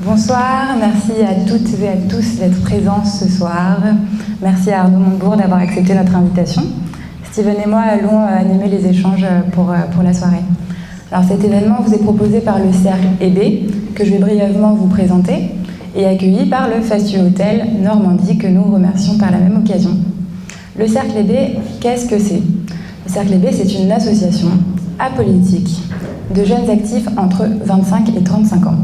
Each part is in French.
Bonsoir, merci à toutes et à tous d'être présents ce soir. Merci à Arnaud Montebourg d'avoir accepté notre invitation. Steven et moi allons animer les échanges pour la soirée. Alors cet événement vous est proposé par le Cercle EB, que je vais brièvement vous présenter, et accueilli par le fastueux hôtel Normandie, que nous remercions par la même occasion. Le Cercle EB, qu'est-ce que c'est ? Le Cercle EB, c'est une association apolitique de jeunes actifs entre 25 et 35 ans,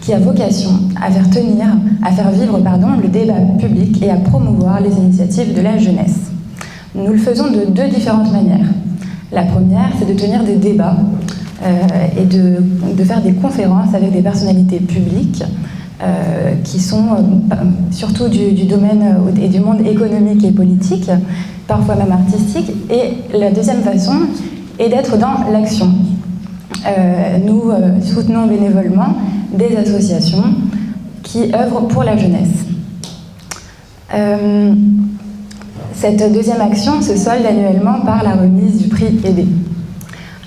qui a vocation à faire vivre le débat public et à promouvoir les initiatives de la jeunesse. Nous le faisons de deux différentes manières. La première, c'est de tenir des débats et de faire des conférences avec des personnalités publiques qui sont surtout du domaine et du monde économique et politique, parfois même artistique. Et la deuxième façon est d'être dans l'action. Nous soutenons bénévolement des associations qui œuvrent pour la jeunesse. Cette deuxième action se solde annuellement par la remise du prix EB.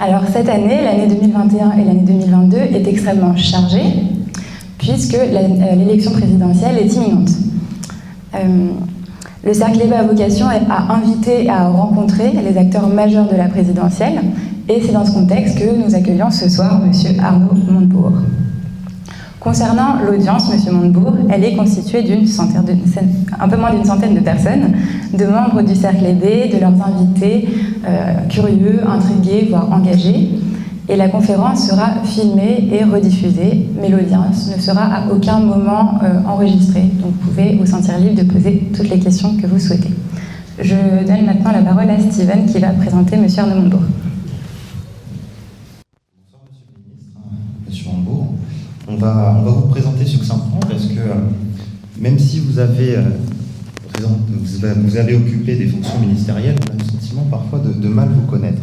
Alors cette année, l'année 2021 et l'année 2022 est extrêmement chargée puisque l'élection présidentielle est imminente. Le Cercle EB a vocation à inviter et à rencontrer les acteurs majeurs de la présidentielle, et c'est dans ce contexte que nous accueillons ce soir M. Arnaud Montebourg. Concernant l'audience, M. Montebourg, elle est constituée un peu moins d'une centaine de personnes, de membres du Cercle EB, de leurs invités, curieux, intrigués, voire engagés. Et la conférence sera filmée et rediffusée, mais l'audience ne sera à aucun moment enregistrée. Donc vous pouvez vous sentir libre de poser toutes les questions que vous souhaitez. Je donne maintenant la parole à Steven qui va présenter M. Arnaud Montebourg. On va vous présenter succinctement parce que même si vous avez occupé des fonctions ministérielles, on a le sentiment parfois de mal vous connaître.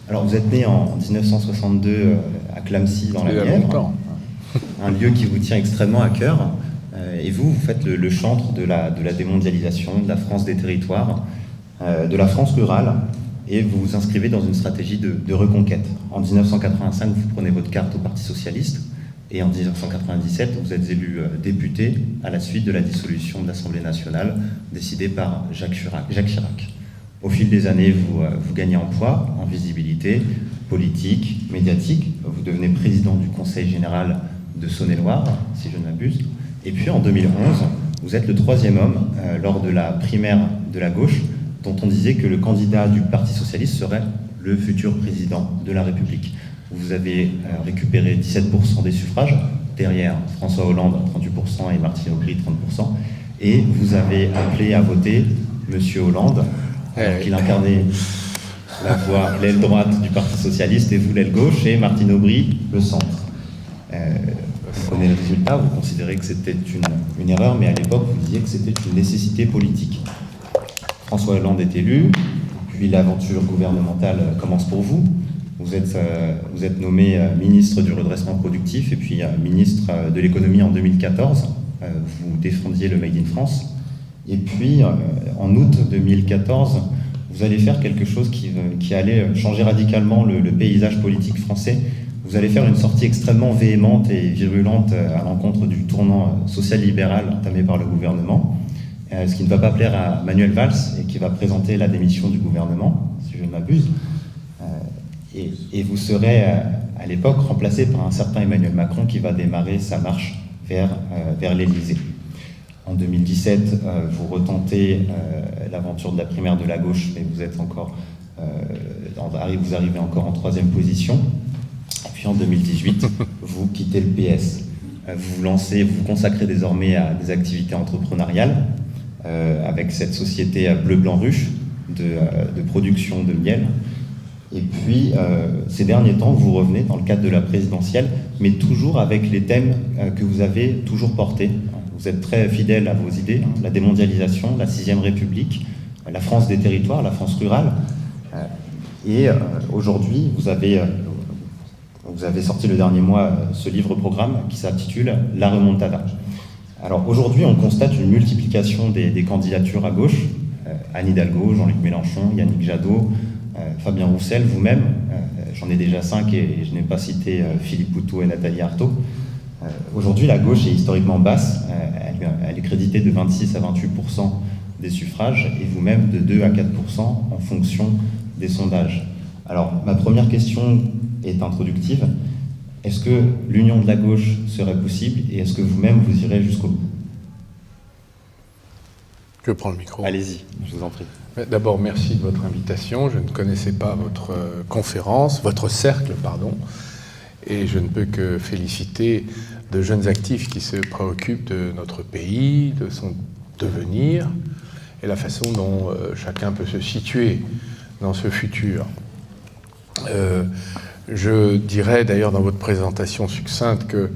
Alors vous êtes né en 1962 à Clamecy dans la Nièvre, un lieu qui vous tient extrêmement à cœur, et vous faites le chantre de la démondialisation, de la France des territoires, de la France rurale, et vous vous inscrivez dans une stratégie de reconquête. En 1985, vous prenez votre carte au Parti socialiste, et en 1997, vous êtes élu député à la suite de la dissolution de l'Assemblée nationale décidée par Jacques Chirac. Au fil des années, vous gagnez en poids, en visibilité politique, médiatique. Vous devenez président du Conseil général de Saône-et-Loire, si je ne m'abuse. Et puis en 2011, vous êtes le troisième homme lors de la primaire de la gauche, dont on disait que le candidat du Parti socialiste serait le futur président de la République. Vous avez récupéré 17% des suffrages, derrière François Hollande 38% et Martine Aubry 30%, et vous avez appelé à voter M. Hollande, alors qu'il incarnait l'aile droite du Parti socialiste, et vous l'aile gauche, et Martine Aubry le centre. Vous prenez le résultat, vous considérez que c'était une erreur, mais à l'époque vous disiez que c'était une nécessité politique. François Hollande est élu, puis l'aventure gouvernementale commence pour vous. Vous êtes nommé ministre du redressement productif et puis ministre de l'économie en 2014. Vous défendiez le Made in France. Et puis, en août 2014, vous allez faire quelque chose qui allait changer radicalement le paysage politique français. Vous allez faire une sortie extrêmement véhémente et virulente à l'encontre du tournant social-libéral entamé par le gouvernement, ce qui ne va pas plaire à Manuel Valls et qui va présenter la démission du gouvernement, si je ne m'abuse. Et vous serez à l'époque remplacé par un certain Emmanuel Macron qui va démarrer sa marche vers l'Élysée. En 2017, vous retentez l'aventure de la primaire de la gauche, mais vous êtes encore, vous arrivez encore en troisième position. Et puis en 2018, vous quittez le PS. Vous vous consacrez désormais à des activités entrepreneuriales avec cette société Bleu Blanc Ruche de production de miel. Et puis, ces derniers temps, vous revenez dans le cadre de la présidentielle, mais toujours avec les thèmes que vous avez toujours portés. Vous êtes très fidèle à vos idées, la démondialisation, la 6ème République, la France des territoires, la France rurale. Et aujourd'hui, vous avez sorti le dernier mois ce livre-programme qui s'intitule « La remontada ». Alors aujourd'hui, on constate une multiplication des candidatures à gauche. Anne Hidalgo, Jean-Luc Mélenchon, Yannick Jadot, Fabien Roussel, vous-même, j'en ai déjà 5 et je n'ai pas cité Philippe Poutou et Nathalie Arthaud. Aujourd'hui, la gauche est historiquement basse, elle est créditée de 26 à 28% des suffrages, et vous-même de 2 à 4% en fonction des sondages. Alors, ma première question est introductive. Est-ce que l'union de la gauche serait possible, et est-ce que vous-même vous irez jusqu'au bout? Je prends le micro. Allez-y, je vous en prie. D'abord, merci de votre invitation. Je ne connaissais pas votre conférence, votre cercle, pardon, et je ne peux que féliciter de jeunes actifs qui se préoccupent de notre pays, de son devenir, et la façon dont chacun peut se situer dans ce futur. Je dirais d'ailleurs dans votre présentation succincte que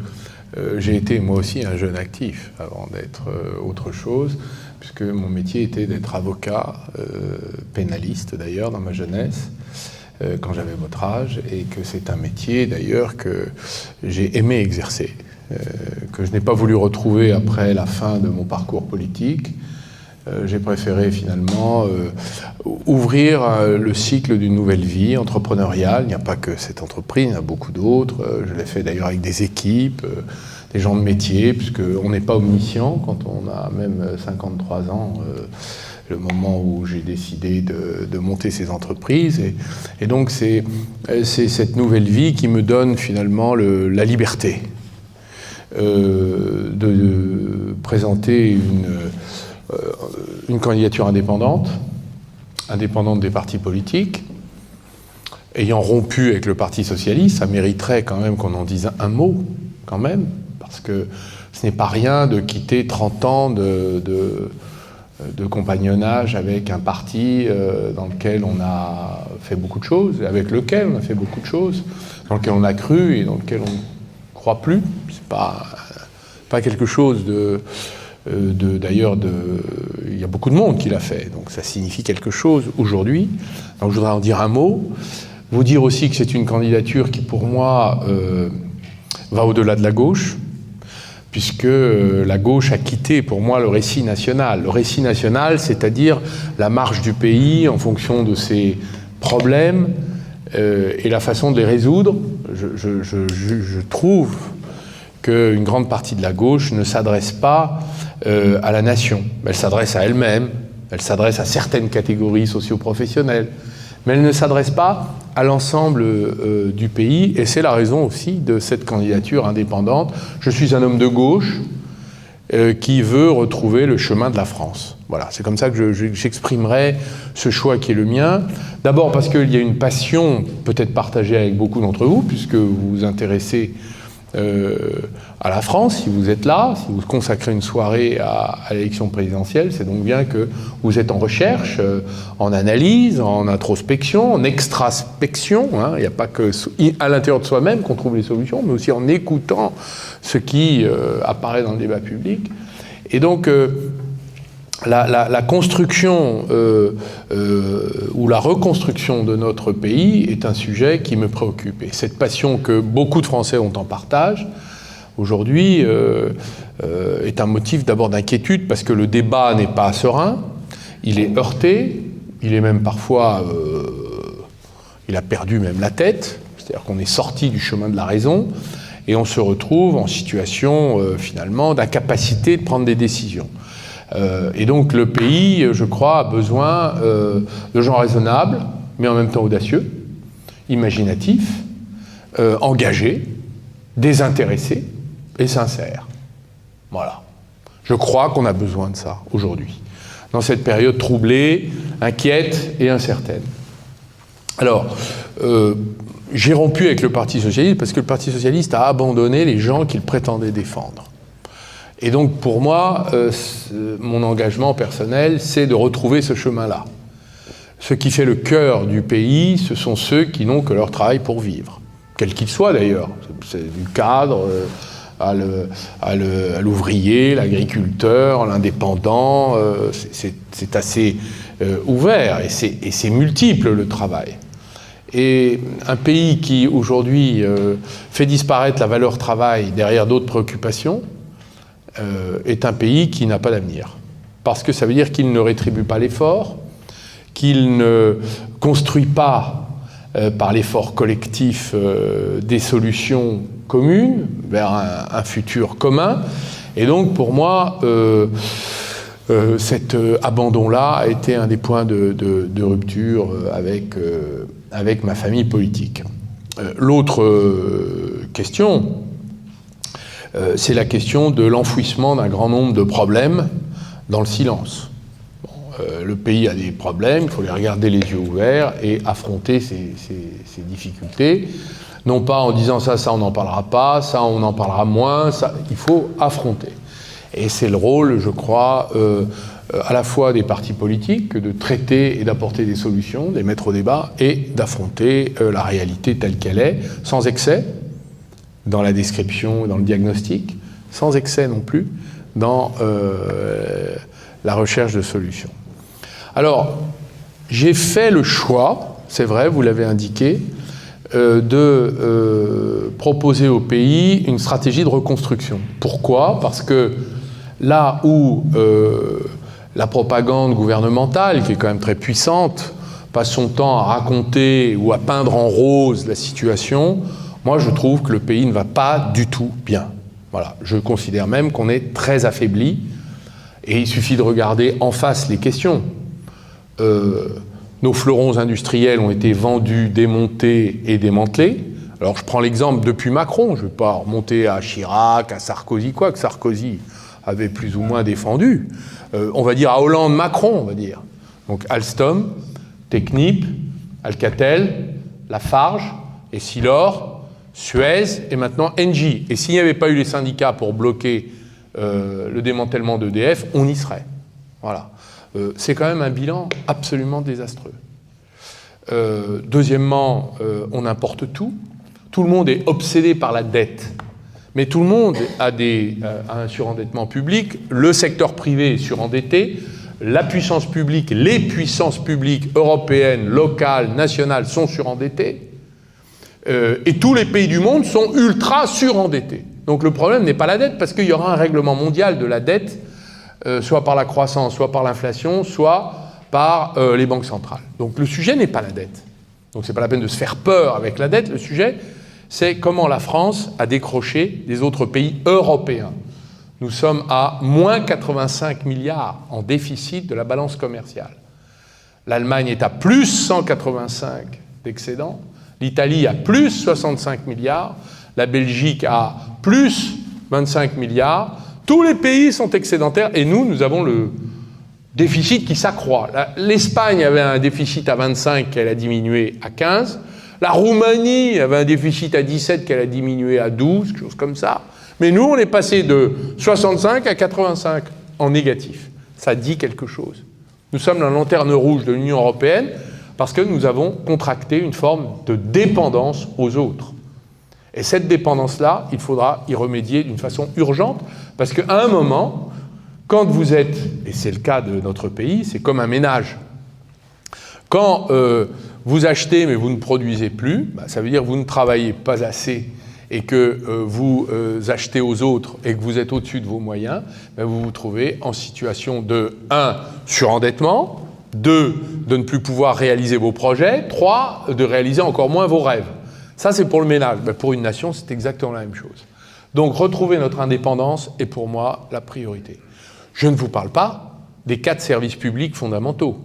j'ai été moi aussi un jeune actif avant d'être autre chose, puisque mon métier était d'être avocat, pénaliste d'ailleurs dans ma jeunesse, quand j'avais votre âge, et que c'est un métier d'ailleurs que j'ai aimé exercer, que je n'ai pas voulu retrouver après la fin de mon parcours politique. J'ai préféré finalement ouvrir le cycle d'une nouvelle vie entrepreneuriale. Il n'y a pas que cette entreprise, il y en a beaucoup d'autres. Je l'ai fait d'ailleurs avec des équipes, des gens de métier, puisqu'on n'est pas omniscient quand on a même 53 ans, le moment où j'ai décidé de monter ces entreprises. Et donc c'est cette nouvelle vie qui me donne finalement la liberté de présenter une candidature indépendante des partis politiques, ayant rompu avec le Parti socialiste. Ça mériterait quand même qu'on en dise un mot, quand même, parce que ce n'est pas rien de quitter 30 ans de compagnonnage avec un parti dans lequel on a fait beaucoup de choses, avec lequel on a fait beaucoup de choses, dans lequel on a cru et dans lequel on ne croit plus. C'est pas quelque chose d'ailleurs, il y a beaucoup de monde qui l'a fait, donc ça signifie quelque chose aujourd'hui. Donc je voudrais en dire un mot, vous dire aussi que c'est une candidature qui pour moi va au-delà de la gauche, puisque la gauche a quitté pour moi le récit national. Le récit national, c'est-à-dire la marche du pays en fonction de ses problèmes et la façon de les résoudre. Je trouve qu'une grande partie de la gauche ne s'adresse pas à la nation. Elle s'adresse à elle-même, elle s'adresse à certaines catégories socio-professionnelles, mais elle ne s'adresse pas à l'ensemble du pays, et c'est la raison aussi de cette candidature indépendante. Je suis un homme de gauche qui veut retrouver le chemin de la France. Voilà, c'est comme ça que j'exprimerai ce choix qui est le mien. D'abord parce qu'il y a une passion peut-être partagée avec beaucoup d'entre vous, puisque vous vous intéressez à la France, si vous êtes là, si vous consacrez une soirée à l'élection présidentielle, c'est donc bien que vous êtes en recherche, en analyse, en introspection, en extraspection. Il n'y a pas que à l'intérieur de soi-même qu'on trouve les solutions, mais aussi en écoutant ce qui apparaît dans le débat public. Et donc, la construction ou la reconstruction de notre pays est un sujet qui me préoccupe. Et cette passion que beaucoup de Français ont en partage, aujourd'hui, est un motif d'abord d'inquiétude, parce que le débat n'est pas serein, il est heurté, il est même parfois... il a perdu même la tête, c'est-à-dire qu'on est sorti du chemin de la raison, et on se retrouve en situation, finalement, d'incapacité de prendre des décisions. Et donc le pays, je crois, a besoin de gens raisonnables, mais en même temps audacieux, imaginatifs, engagés, désintéressés et sincères. Voilà. Je crois qu'on a besoin de ça aujourd'hui, dans cette période troublée, inquiète et incertaine. Alors, j'ai rompu avec le Parti socialiste parce que le Parti socialiste a abandonné les gens qu'il prétendait défendre. Et donc, pour moi, mon engagement personnel, c'est de retrouver ce chemin-là. Ce qui fait le cœur du pays, ce sont ceux qui n'ont que leur travail pour vivre, quel qu'il soit d'ailleurs. C'est du cadre à l'ouvrier, l'agriculteur, l'indépendant. C'est assez ouvert et c'est multiple le travail. Et un pays qui, aujourd'hui, fait disparaître la valeur travail derrière d'autres préoccupations, est un pays qui n'a pas d'avenir. Parce que ça veut dire qu'il ne rétribue pas l'effort, qu'il ne construit pas par l'effort collectif des solutions commune, vers un futur commun. Et donc, pour moi, cet abandon-là a été un des points de rupture avec ma famille politique. L'autre question, c'est la question de l'enfouissement d'un grand nombre de problèmes dans le silence. Le pays a des problèmes, il faut les regarder les yeux ouverts et affronter ces difficultés. Non pas en disant ça on n'en parlera pas, ça on en parlera moins, ça, il faut affronter. Et c'est le rôle, je crois, à la fois des partis politiques, de traiter et d'apporter des solutions, de les mettre au débat, et d'affronter la réalité telle qu'elle est, sans excès dans la description, dans le diagnostic, sans excès non plus dans la recherche de solutions. Alors, j'ai fait le choix, c'est vrai, vous l'avez indiqué, de proposer au pays une stratégie de reconstruction. Pourquoi ? Parce que là où la propagande gouvernementale, qui est quand même très puissante, passe son temps à raconter ou à peindre en rose la situation, moi je trouve que le pays ne va pas du tout bien. Voilà. Je considère même qu'on est très affaibli, et il suffit de regarder en face les questions. Nos fleurons industriels ont été vendus, démontés et démantelés. Alors je prends l'exemple depuis Macron, je ne vais pas remonter à Chirac, à Sarkozy, quoi que Sarkozy avait plus ou moins défendu. On va dire à Hollande-Macron, on va dire. Donc Alstom, Technip, Alcatel, Lafarge, Essilor, Suez et maintenant Engie. Et s'il n'y avait pas eu les syndicats pour bloquer le démantèlement d'EDF, on y serait. Voilà. C'est quand même un bilan absolument désastreux. Deuxièmement, on importe tout. Tout le monde est obsédé par la dette. Mais tout le monde a un surendettement public. Le secteur privé est surendetté. La puissance publique, les puissances publiques européennes, locales, nationales sont surendettées. Et tous les pays du monde sont ultra surendettés. Donc le problème n'est pas la dette, parce qu'il y aura un règlement mondial de la dette, soit par la croissance, soit par l'inflation, soit par les banques centrales. Donc le sujet n'est pas la dette. Donc c'est pas la peine de se faire peur avec la dette. Le sujet, c'est comment la France a décroché des autres pays européens. Nous sommes à moins 85 milliards en déficit de la balance commerciale. L'Allemagne est à plus 185 d'excédent. L'Italie a plus 65 milliards. La Belgique a plus 25 milliards. Tous les pays sont excédentaires et nous avons le déficit qui s'accroît. L'Espagne avait un déficit à 25 qu'elle a diminué à 15. La Roumanie avait un déficit à 17 qu'elle a diminué à 12, quelque chose comme ça. Mais nous, on est passé de 65 à 85 en négatif. Ça dit quelque chose. Nous sommes la lanterne rouge de l'Union européenne parce que nous avons contracté une forme de dépendance aux autres. Et cette dépendance-là, il faudra y remédier d'une façon urgente, parce qu'à un moment, quand vous êtes, et c'est le cas de notre pays, c'est comme un ménage. Quand vous achetez mais vous ne produisez plus, ça veut dire que vous ne travaillez pas assez et que vous achetez aux autres et que vous êtes au-dessus de vos moyens, vous vous trouvez en situation de 1. Surendettement, 2. de ne plus pouvoir réaliser vos projets, 3. de réaliser encore moins vos rêves. Ça, c'est pour le ménage. Pour une nation, c'est exactement la même chose. Donc, retrouver notre indépendance est pour moi la priorité. Je ne vous parle pas des 4 services publics fondamentaux.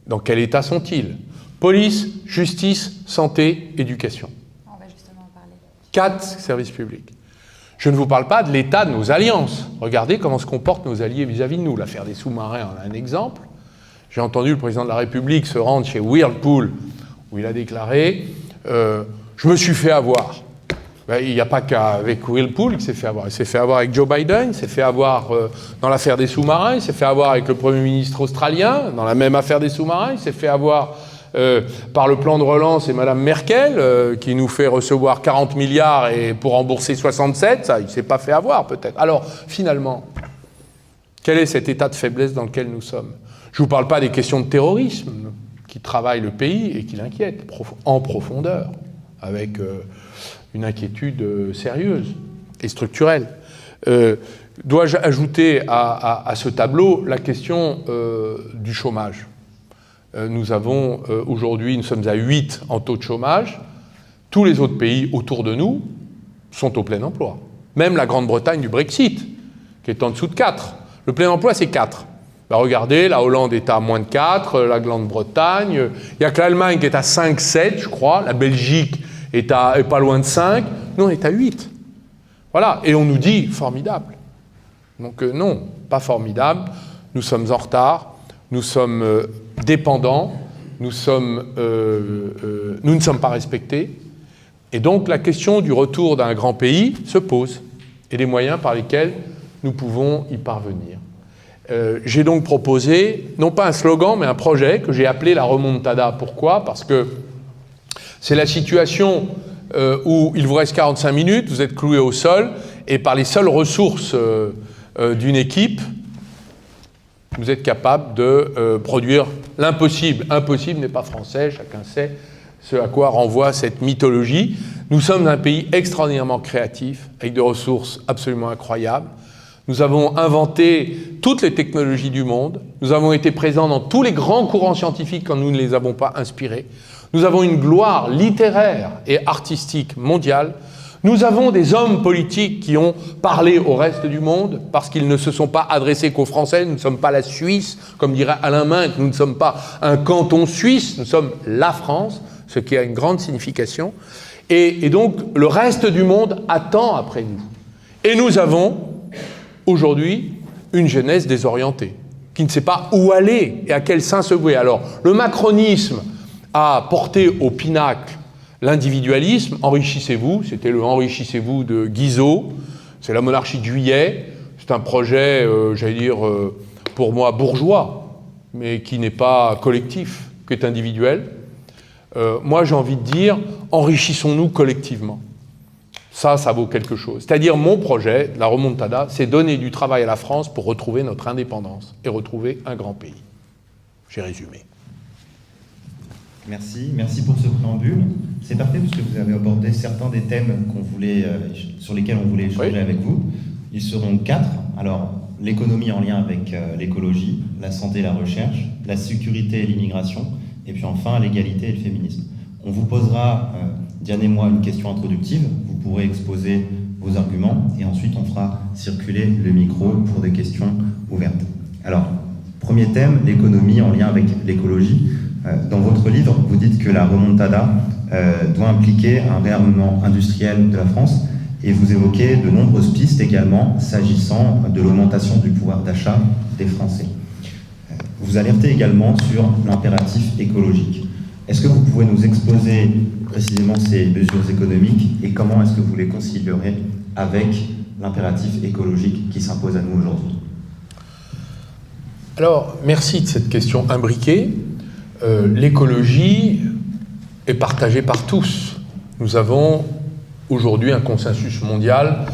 Dans quel état sont-ils ? Police, justice, santé, éducation. On va justement en parler. 4 services publics. Je ne vous parle pas de l'état de nos alliances. Regardez comment se comportent nos alliés vis-à-vis de nous. L'affaire des sous-marins en est un exemple. J'ai entendu le président de la République se rendre chez Whirlpool, où il a déclaré je me suis fait avoir. Il n'y a pas qu'avec Whirlpool qu'il s'est fait avoir. Il s'est fait avoir avec Joe Biden, il s'est fait avoir dans l'affaire des sous-marins, il s'est fait avoir avec le Premier ministre australien, dans la même affaire des sous-marins, il s'est fait avoir par le plan de relance et Mme Merkel, qui nous fait recevoir 40 milliards et pour rembourser 67, ça, il ne s'est pas fait avoir peut-être. Alors, finalement, quel est cet état de faiblesse dans lequel nous sommes ? Je ne vous parle pas des questions de terrorisme qui travaillent le pays et qui l'inquiètent en profondeur, avec une inquiétude sérieuse et structurelle. Dois-je ajouter à ce tableau la question du chômage ? Nous avons aujourd'hui, nous sommes à 8 en taux de chômage. Tous les autres pays autour de nous sont au plein emploi. Même la Grande-Bretagne du Brexit, qui est en dessous de 4. Le plein emploi, c'est 4. Ben regardez, la Hollande est à moins de 4, la Grande-Bretagne, il n'y a que l'Allemagne qui est à 5, 7, je crois, la Belgique est pas loin de 5, nous on est à 8. Voilà, et on nous dit formidable. Donc non, pas formidable, nous sommes en retard, nous sommes dépendants, nous ne sommes pas respectés, et donc la question du retour d'un grand pays se pose, et les moyens par lesquels nous pouvons y parvenir. J'ai donc proposé, non pas un slogan, mais un projet que j'ai appelé la remontada. Pourquoi ? Parce que c'est la situation où il vous reste 45 minutes, vous êtes cloué au sol, et par les seules ressources d'une équipe, vous êtes capable de produire l'impossible. Impossible n'est pas français, chacun sait ce à quoi renvoie cette mythologie. Nous sommes un pays extraordinairement créatif, avec des ressources absolument incroyables. Nous avons inventé toutes les technologies du monde. Nous avons été présents dans tous les grands courants scientifiques quand nous ne les avons pas inspirés. Nous avons une gloire littéraire et artistique mondiale. Nous avons des hommes politiques qui ont parlé au reste du monde parce qu'ils ne se sont pas adressés qu'aux Français. Nous ne sommes pas la Suisse, comme dirait Alain Minck. Nous ne sommes pas un canton suisse. Nous sommes la France, ce qui a une grande signification. Et donc, le reste du monde attend après nous. Et nous avons aujourd'hui une jeunesse désorientée, qui ne sait pas où aller et à quel sein se vouer. Alors, le macronisme a porté au pinacle l'individualisme. Enrichissez-vous, c'était le enrichissez-vous de Guizot, c'est la monarchie de Juillet, c'est un projet, j'allais dire, pour moi bourgeois, mais qui n'est pas collectif, qui est individuel. Moi, j'ai envie de dire, enrichissons-nous collectivement. Ça vaut quelque chose. C'est-à-dire, mon projet, la remontada, c'est donner du travail à la France pour retrouver notre indépendance et retrouver un grand pays. J'ai résumé. Merci pour ce préambule. C'est parfait parce que vous avez abordé certains des thèmes sur lesquels on voulait échanger avec vous. Ils seront 4. Alors, l'économie en lien avec l'écologie, la santé et la recherche, la sécurité et l'immigration, et puis enfin l'égalité et le féminisme. On vous posera, Diane et moi, une question introductive. Vous pourrez exposer vos arguments et ensuite on fera circuler le micro pour des questions ouvertes. Alors, premier thème, l'économie en lien avec l'écologie. Dans votre livre, vous dites que la remontada doit impliquer un réarmement industriel de la France et vous évoquez de nombreuses pistes également s'agissant de l'augmentation du pouvoir d'achat des Français. Vous alertez également sur l'impératif écologique. Est-ce que vous pouvez nous exposer précisément ces mesures économiques et comment est-ce que vous les concilierez avec l'impératif écologique qui s'impose à nous aujourd'hui ? Alors, merci de cette question imbriquée. L'écologie est partagée par tous. Nous avons aujourd'hui un consensus mondial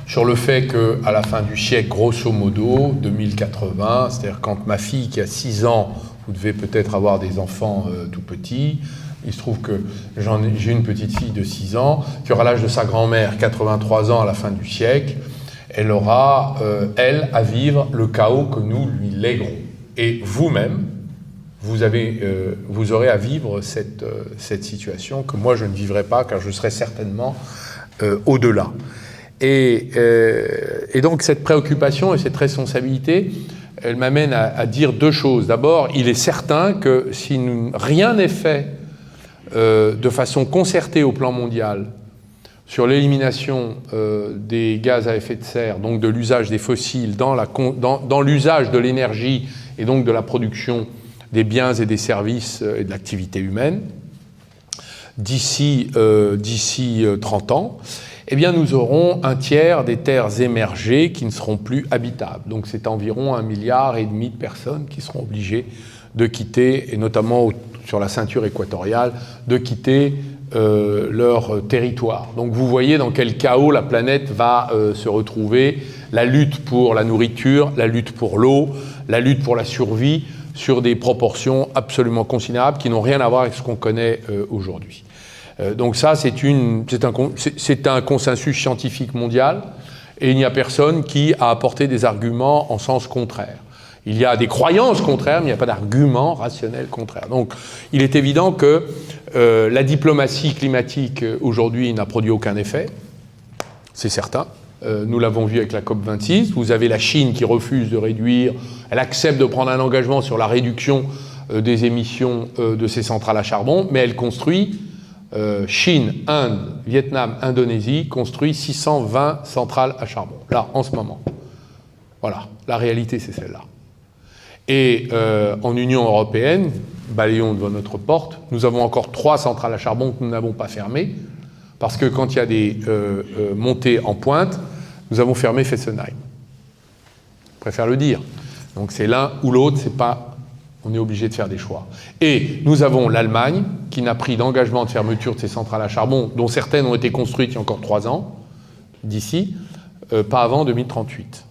sur le fait qu'à la fin du siècle, grosso modo, 2080, c'est-à-dire quand ma fille qui a 6 ans, vous devez peut-être avoir des enfants tout petits, il se trouve que j'ai une petite fille de 6 ans qui aura l'âge de sa grand-mère, 83 ans à la fin du siècle, elle aura, elle, à vivre le chaos que nous lui léguerons. Et vous-même, vous aurez à vivre cette situation que moi je ne vivrai pas car je serai certainement au-delà. Et donc cette préoccupation et cette responsabilité, elle m'amène à dire 2 choses. D'abord, il est certain que si rien n'est fait de façon concertée au plan mondial sur l'élimination des gaz à effet de serre, donc de l'usage des fossiles dans l'usage de l'énergie et donc de la production des biens et des services et de l'activité humaine, d'ici 30 ans, eh bien nous aurons un tiers des terres émergées qui ne seront plus habitables. Donc c'est environ 1,5 milliard de personnes qui seront obligées de quitter, et notamment sur la ceinture équatoriale, de quitter leur territoire. Donc vous voyez dans quel chaos la planète va se retrouver, la lutte pour la nourriture, la lutte pour l'eau, la lutte pour la survie, sur des proportions absolument considérables qui n'ont rien à voir avec ce qu'on connaît aujourd'hui. Donc ça, c'est un consensus scientifique mondial et il n'y a personne qui a apporté des arguments en sens contraire. Il y a des croyances contraires, mais il n'y a pas d'arguments rationnels contraires. Donc il est évident que la diplomatie climatique aujourd'hui n'a produit aucun effet. c'est certain. Nous l'avons vu avec la COP26. Vous avez la Chine qui refuse de réduire, elle accepte de prendre un engagement sur la réduction des émissions de ces centrales à charbon, mais elle construit, Chine, Inde, Vietnam, Indonésie, construit 620 centrales à charbon, là, en ce moment. Voilà, la réalité, c'est celle-là. Et en Union européenne, balayons devant notre porte, nous avons encore 3 centrales à charbon que nous n'avons pas fermées, parce que quand il y a des montées en pointe, nous avons fermé Fessenheim. Je préfère le dire. Donc c'est l'un ou l'autre, c'est pas... On est obligé de faire des choix. Et nous avons l'Allemagne, qui n'a pris d'engagement de fermeture de ses centrales à charbon, dont certaines ont été construites il y a encore 3 ans, d'ici, pas avant 2038.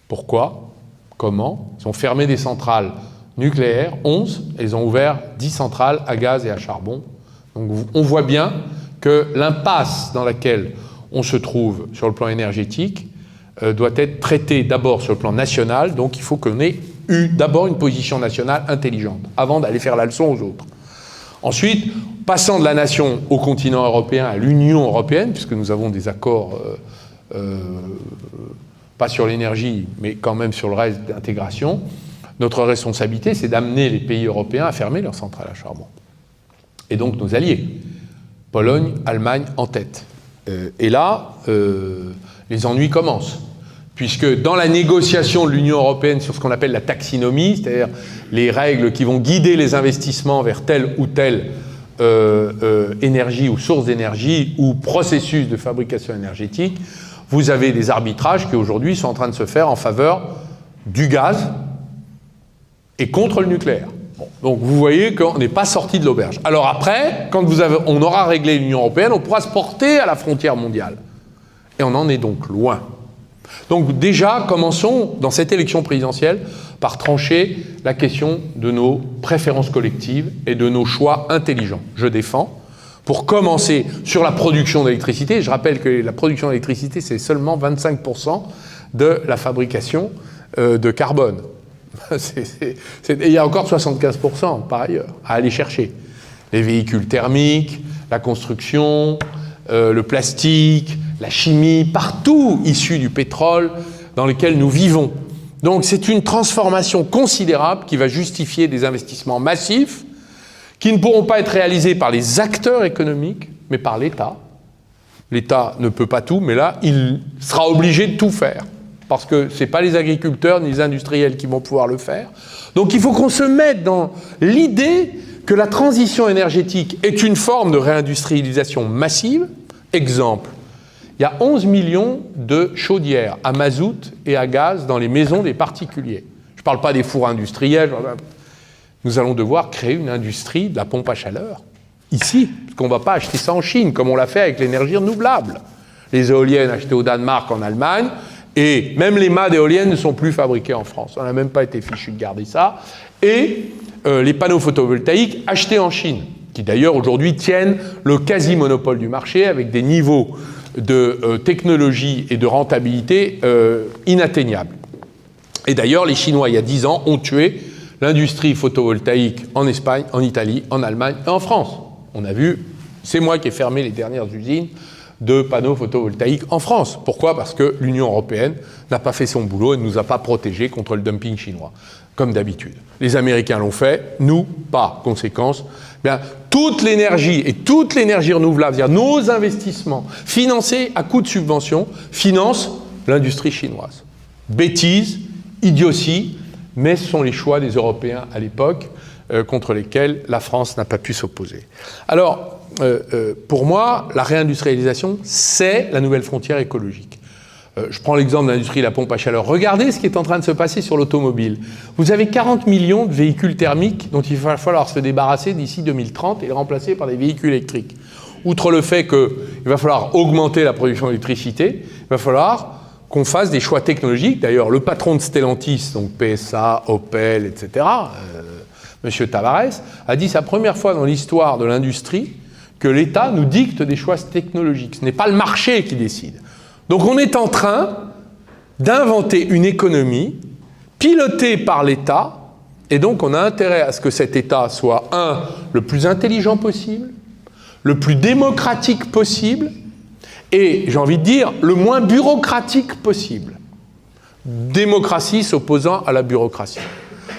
Pourquoi ? Comment ? Ils ont fermé des centrales nucléaires, 11, et ils ont ouvert 10 centrales à gaz et à charbon. Donc on voit bien que l'impasse dans laquelle on se trouve sur le plan énergétique doit être traitée d'abord sur le plan national, donc il faut qu'on ait eu d'abord une position nationale intelligente, avant d'aller faire la leçon aux autres. Ensuite, passant de la nation au continent européen, à l'Union européenne, puisque nous avons des accords, pas sur l'énergie, mais quand même sur le reste d'intégration, notre responsabilité, c'est d'amener les pays européens à fermer leurs centrales à charbon. Et donc nos alliés, Pologne, Allemagne en tête. Et là, les ennuis commencent. Puisque dans la négociation de l'Union européenne sur ce qu'on appelle la taxinomie, c'est-à-dire les règles qui vont guider les investissements vers telle ou telle énergie ou source d'énergie ou processus de fabrication énergétique, vous avez des arbitrages qui aujourd'hui sont en train de se faire en faveur du gaz et contre le nucléaire. Bon, donc vous voyez qu'on n'est pas sorti de l'auberge. Alors après, quand on aura réglé l'Union européenne, on pourra se porter à la frontière mondiale. Et on en est donc loin. Donc déjà, commençons dans cette élection présidentielle par trancher la question de nos préférences collectives et de nos choix intelligents. Je défends, pour commencer sur la production d'électricité. Je rappelle que la production d'électricité, c'est seulement 25% de la fabrication de carbone. Il y a encore 75% par ailleurs à aller chercher. Les véhicules thermiques, la construction, le plastique, la chimie, partout issu du pétrole dans lequel nous vivons. Donc c'est une transformation considérable qui va justifier des investissements massifs qui ne pourront pas être réalisés par les acteurs économiques, mais par l'État. L'État ne peut pas tout, mais là, il sera obligé de tout faire. Parce que ce n'est pas les agriculteurs ni les industriels qui vont pouvoir le faire. Donc il faut qu'on se mette dans l'idée que la transition énergétique est une forme de réindustrialisation massive. Exemple, il y a 11 millions de chaudières à mazout et à gaz dans les maisons des particuliers. Je ne parle pas des fours industriels. Nous allons devoir créer une industrie de la pompe à chaleur, ici, parce qu'on ne va pas acheter ça en Chine, comme on l'a fait avec l'énergie renouvelable. Les éoliennes achetées au Danemark, en Allemagne, et même les mâts d'éoliennes ne sont plus fabriqués en France. On n'a même pas été fichu de garder ça. Et les panneaux photovoltaïques achetés en Chine, qui d'ailleurs aujourd'hui tiennent le quasi-monopole du marché avec des niveaux de technologie et de rentabilité inatteignables. Et d'ailleurs, les Chinois, il y a 10 ans, ont tué l'industrie photovoltaïque en Espagne, en Italie, en Allemagne et en France. On a vu, c'est moi qui ai fermé les dernières usines de panneaux photovoltaïques en France. Pourquoi ? Parce que l'Union européenne n'a pas fait son boulot et ne nous a pas protégés contre le dumping chinois, comme d'habitude. Les Américains l'ont fait, nous, pas. Conséquence, bien, toute l'énergie et toute l'énergie renouvelable, c'est-à-dire nos investissements financés à coût de subvention, financent l'industrie chinoise. Bêtise, idiotie, mais ce sont les choix des Européens à l'époque contre lesquels la France n'a pas pu s'opposer. Alors, pour moi, la réindustrialisation, c'est la nouvelle frontière écologique. Je prends l'exemple de l'industrie de la pompe à chaleur. Regardez ce qui est en train de se passer sur l'automobile. Vous avez 40 millions de véhicules thermiques dont il va falloir se débarrasser d'ici 2030 et les remplacer par des véhicules électriques. Outre le fait qu'il va falloir augmenter la production d'électricité, il va falloir qu'on fasse des choix technologiques. D'ailleurs, le patron de Stellantis, donc PSA, Opel, etc., M. Tavares, a dit c'est la première fois dans l'histoire de l'industrie que l'État nous dicte des choix technologiques. Ce n'est pas le marché qui décide. Donc on est en train d'inventer une économie pilotée par l'État, et donc on a intérêt à ce que cet État soit, le plus intelligent possible, le plus démocratique possible, et j'ai envie de dire le moins bureaucratique possible. Démocratie s'opposant à la bureaucratie.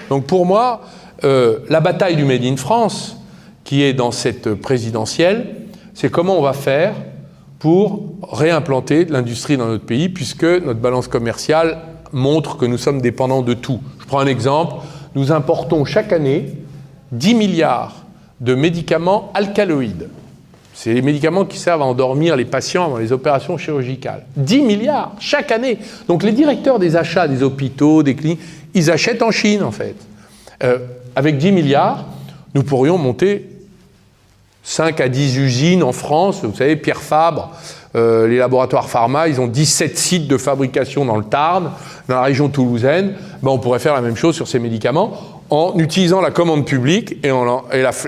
Donc pour moi, la bataille du Made in France, qui est dans cette présidentielle, c'est comment on va faire pour réimplanter l'industrie dans notre pays, puisque notre balance commerciale montre que nous sommes dépendants de tout. Je prends un exemple, nous importons chaque année 10 milliards de médicaments alcaloïdes. C'est les médicaments qui servent à endormir les patients avant les opérations chirurgicales. 10 milliards chaque année. Donc les directeurs des achats des hôpitaux, des cliniques, ils achètent en Chine en fait. Avec 10 milliards, nous pourrions monter 5 à 10 usines en France. Vous savez, Pierre Fabre, les laboratoires pharma, ils ont 17 sites de fabrication dans le Tarn, dans la région toulousaine. On pourrait faire la même chose sur ces médicaments en utilisant la commande publique et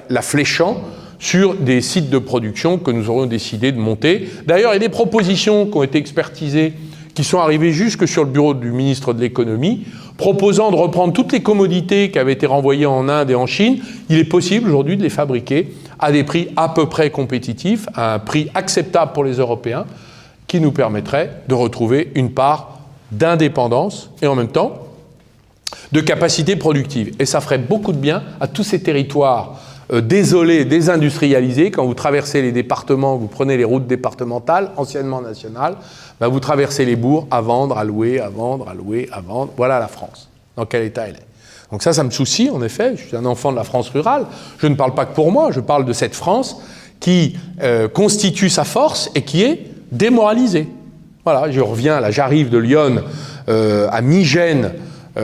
la fléchant sur des sites de production que nous aurions décidé de monter. D'ailleurs, il y a des propositions qui ont été expertisées, qui sont arrivées jusque sur le bureau du ministre de l'économie, proposant de reprendre toutes les commodités qui avaient été renvoyées en Inde et en Chine. Il est possible aujourd'hui de les fabriquer à des prix à peu près compétitifs, à un prix acceptable pour les Européens, qui nous permettrait de retrouver une part d'indépendance et en même temps de capacité productive. Et ça ferait beaucoup de bien à tous ces territoires désolés, désindustrialisés. Quand vous traversez les départements, vous prenez les routes départementales, anciennement nationales, vous traversez les bourgs à vendre, à louer, à vendre, à louer, à vendre. Voilà la France, dans quel état elle est. Donc ça me soucie, en effet. Je suis un enfant de la France rurale. Je ne parle pas que pour moi, je parle de cette France qui constitue sa force et qui est démoralisée. Voilà, je reviens, là, j'arrive de Lyon à Migène.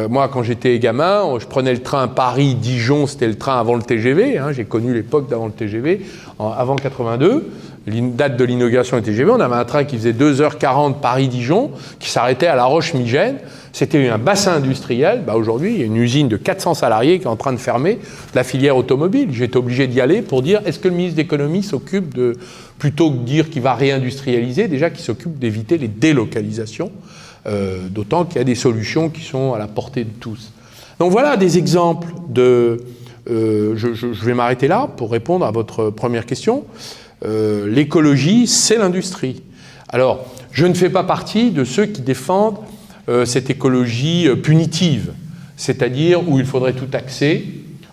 Moi, quand j'étais gamin, je prenais le train Paris-Dijon, c'était le train avant le TGV. J'ai connu l'époque d'avant le TGV, avant 82, date de l'inauguration du TGV. On avait un train qui faisait 2h40 Paris-Dijon, qui s'arrêtait à La Roche-Migène. C'était un bassin industriel. Aujourd'hui, il y a une usine de 400 salariés qui est en train de fermer la filière automobile. J'étais obligé d'y aller pour dire, est-ce que le ministre de l'économie s'occupe de, plutôt que de dire qu'il va réindustrialiser, déjà qu'il s'occupe d'éviter les délocalisations. D'autant qu'il y a des solutions qui sont à la portée de tous. Donc voilà des exemples de... je vais m'arrêter là pour répondre à votre première question. L'écologie, c'est l'industrie. Alors, je ne fais pas partie de ceux qui défendent cette écologie punitive, c'est-à-dire où il faudrait tout taxer,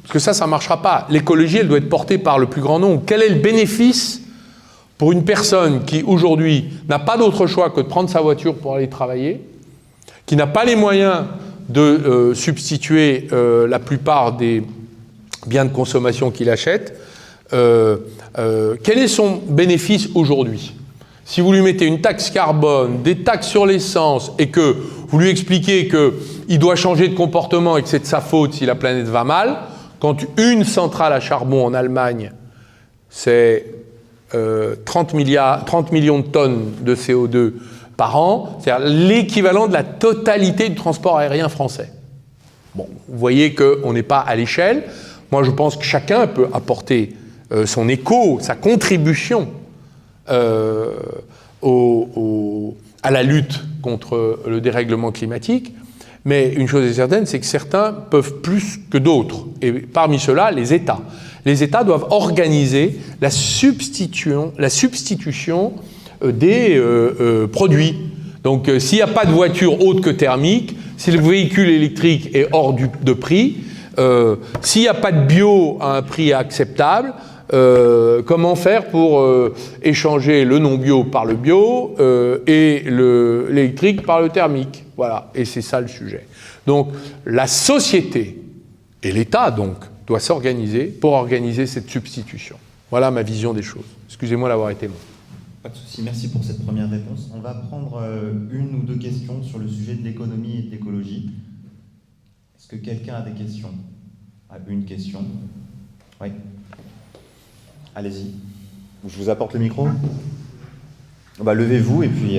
parce que ça ne marchera pas. L'écologie, elle doit être portée par le plus grand nombre. Quel est le bénéfice pour une personne qui, aujourd'hui, n'a pas d'autre choix que de prendre sa voiture pour aller travailler, qui n'a pas les moyens de substituer la plupart des biens de consommation qu'il achète, quel est son bénéfice aujourd'hui ? Si vous lui mettez une taxe carbone, des taxes sur l'essence, et que vous lui expliquez qu'il doit changer de comportement et que c'est de sa faute si la planète va mal, quand une centrale à charbon en Allemagne, c'est 30 millions de tonnes de CO2 par an, c'est-à-dire l'équivalent de la totalité du transport aérien français. Bon, vous voyez qu'on n'est pas à l'échelle. Moi, je pense que chacun peut apporter son écho, sa contribution à la lutte contre le dérèglement climatique. Mais une chose est certaine, c'est que certains peuvent plus que d'autres. Et parmi ceux-là, les États. Les États doivent organiser la substitution des produits. Donc, s'il n'y a pas de voiture haute que thermique, si le véhicule électrique est hors de prix, s'il n'y a pas de bio à un prix acceptable, comment faire pour échanger le non-bio par le bio et l'électrique par le thermique? Voilà, et c'est ça le sujet. Donc, la société et l'État, donc, doit s'organiser pour organiser cette substitution. Voilà ma vision des choses. Excusez-moi d'avoir été long. Pas de souci, merci pour cette première réponse. On va prendre une ou deux questions sur le sujet de l'économie et de l'écologie. Est-ce que quelqu'un a des questions? Une question? Oui. Allez-y. Je vous apporte le micro? Levez-vous et puis...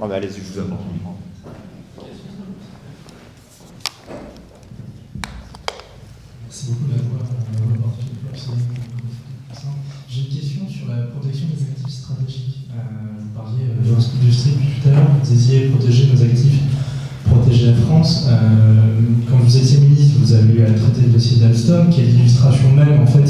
allez-y, je vous apporte le micro. Merci beaucoup d'avoir l'opportunité. J'ai une question sur la protection des actifs stratégiques. Vous parliez de l'industrie depuis tout à l'heure, vous disiez protéger nos actifs, protéger la France. Quand vous étiez ministre, vous avez eu à traiter le dossier d'Alstom, qui est l'illustration même en fait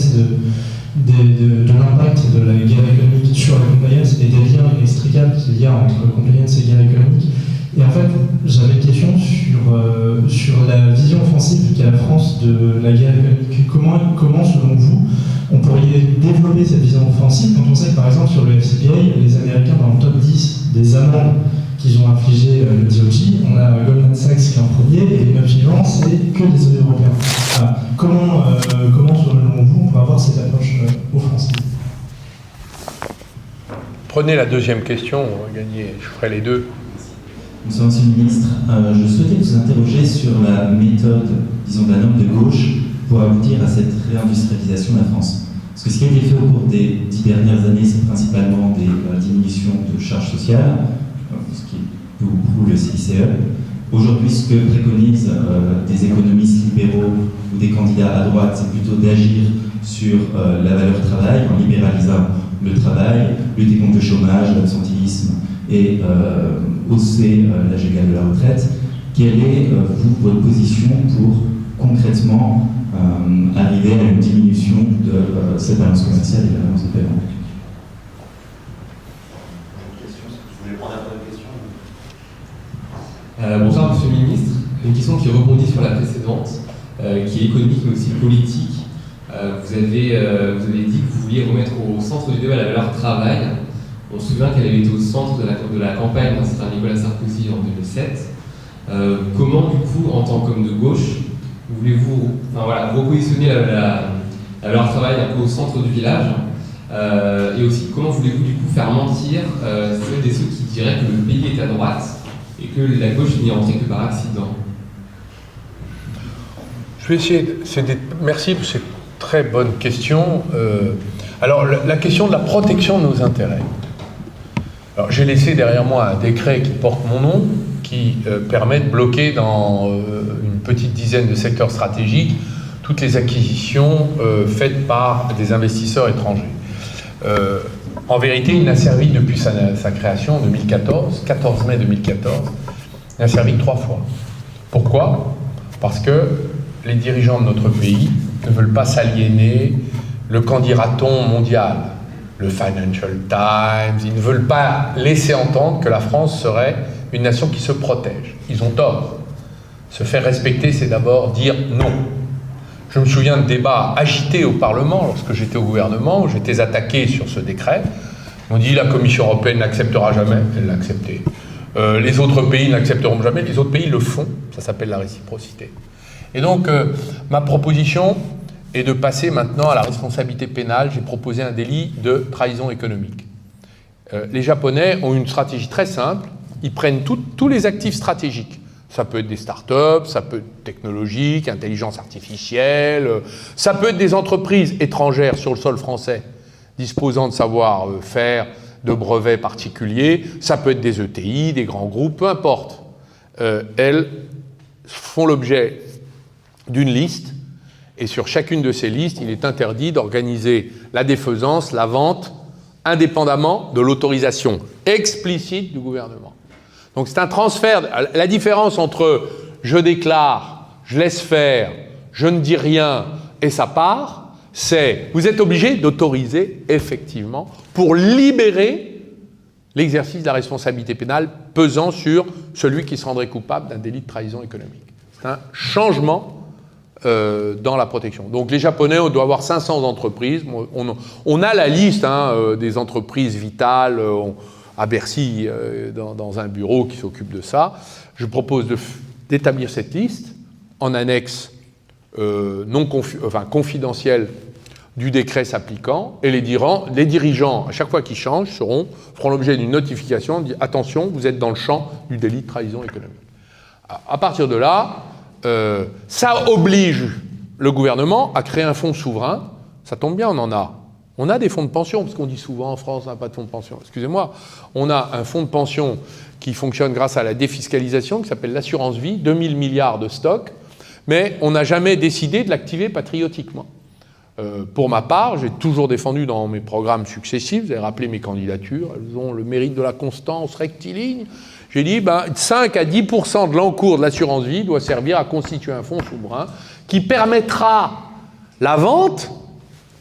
de l'impact de la guerre économique sur la compliance et des liens inextricables qu'il y a entre compliance et guerre économique. Et en fait, j'avais une question sur la vision offensive qu'a la France de la guerre économique. Comment, selon vous, on pourrait développer cette vision offensive quand on sait que, par exemple, sur le FCPA, les Américains, dans le top 10 des amendes qu'ils ont infligées le DOJ, on a Goldman Sachs qui est en premier, et les 9 suivants, c'est que des Européens. Voilà. Comment, selon vous, on pourrait avoir cette approche offensive? Prenez la deuxième question, on va gagner, je ferai les deux. Monsieur le ministre, je souhaitais vous interroger sur la méthode, disons, d'un homme de gauche pour aboutir à cette réindustrialisation de la France. Parce que ce qui a été fait au cours des 10 dernières années, c'est principalement des diminutions de charges sociales, ce qui est peu ou prou le CICE. Aujourd'hui, ce que préconisent des économistes libéraux ou des candidats à droite, c'est plutôt d'agir sur la valeur travail, en libéralisant le travail, lutter contre le chômage, l'absentéisme et hausser l'âge égal de la retraite. Quelle est, vous, votre position pour concrètement arriver à une diminution de cette balance commerciale et de la balance de paiement? Bonsoir Monsieur le Ministre. Une question qui rebondit sur la précédente, qui est économique mais aussi politique. Vous avez dit que vous vouliez remettre au centre du débat la valeur travail. On se souvient qu'elle avait été au centre de la campagne d'un certain Nicolas Sarkozy en 2007. Comment, du coup, en tant qu'homme de gauche, voulez-vous repositionner la valeur travail un peu au centre du village, et aussi, comment voulez-vous, du coup, faire mentir celles et ceux qui diraient que le pays est à droite et que la gauche n'y est entrée que par accident? Je vais essayer. Merci pour cette très bonne question. Alors, la question de la protection de nos intérêts. Alors, j'ai laissé derrière moi un décret qui porte mon nom, qui permet de bloquer dans une petite dizaine de secteurs stratégiques toutes les acquisitions faites par des investisseurs étrangers. En vérité, il n'a servi depuis sa création en 2014, 14 mai 2014, il n'a servi que 3 fois. Pourquoi? Parce que les dirigeants de notre pays ne veulent pas s'aliéner le qu'en dira-t-on mondial, le Financial Times, ils ne veulent pas laisser entendre que la France serait une nation qui se protège. Ils ont tort. Se faire respecter, c'est d'abord dire non. Je me souviens de débats agités au Parlement lorsque j'étais au gouvernement, où j'étais attaqué sur ce décret. On dit la Commission européenne n'acceptera jamais, elle l'a accepté. Les autres pays n'accepteront jamais, les autres pays le font. Ça s'appelle la réciprocité. Et donc, ma proposition est de passer maintenant à la responsabilité pénale. J'ai proposé un délit de trahison économique. Les Japonais ont une stratégie très simple. Ils prennent tous les actifs stratégiques. Ça peut être des start-up, ça peut être technologique, intelligence artificielle, ça peut être des entreprises étrangères sur le sol français disposant de savoir-faire, de brevets particuliers, ça peut être des ETI, des grands groupes, peu importe. Elles font l'objet d'une liste, et sur chacune de ces listes, il est interdit d'organiser la défaisance, la vente, indépendamment de l'autorisation explicite du gouvernement. Donc c'est un transfert. La différence entre je déclare, je laisse faire, je ne dis rien et ça part, c'est vous êtes obligé d'autoriser effectivement pour libérer l'exercice de la responsabilité pénale pesant sur celui qui se rendrait coupable d'un délit de trahison économique. C'est un changement dans la protection. Donc les Japonais, on doit avoir 500 entreprises. On a la liste des entreprises vitales à Bercy, dans un bureau qui s'occupe de ça. Je propose d'établir cette liste en annexe confidentielle du décret s'appliquant, et les dirigeants, à chaque fois qu'ils changent, feront l'objet d'une notification, dit attention, vous êtes dans le champ du délit de trahison économique. À partir de là, ça oblige le gouvernement à créer un fonds souverain. Ça tombe bien, on en a. On a des fonds de pension, parce qu'on dit souvent en France, on n'a pas de fonds de pension. Excusez-moi, on a un fonds de pension qui fonctionne grâce à la défiscalisation, qui s'appelle l'assurance vie, 2000 milliards de stocks, mais on n'a jamais décidé de l'activer patriotiquement. Pour ma part, j'ai toujours défendu dans mes programmes successifs, vous avez rappelé mes candidatures, elles ont le mérite de la constance rectiligne. J'ai dit 5 à 10% de l'encours de l'assurance vie doit servir à constituer un fonds souverain qui permettra la vente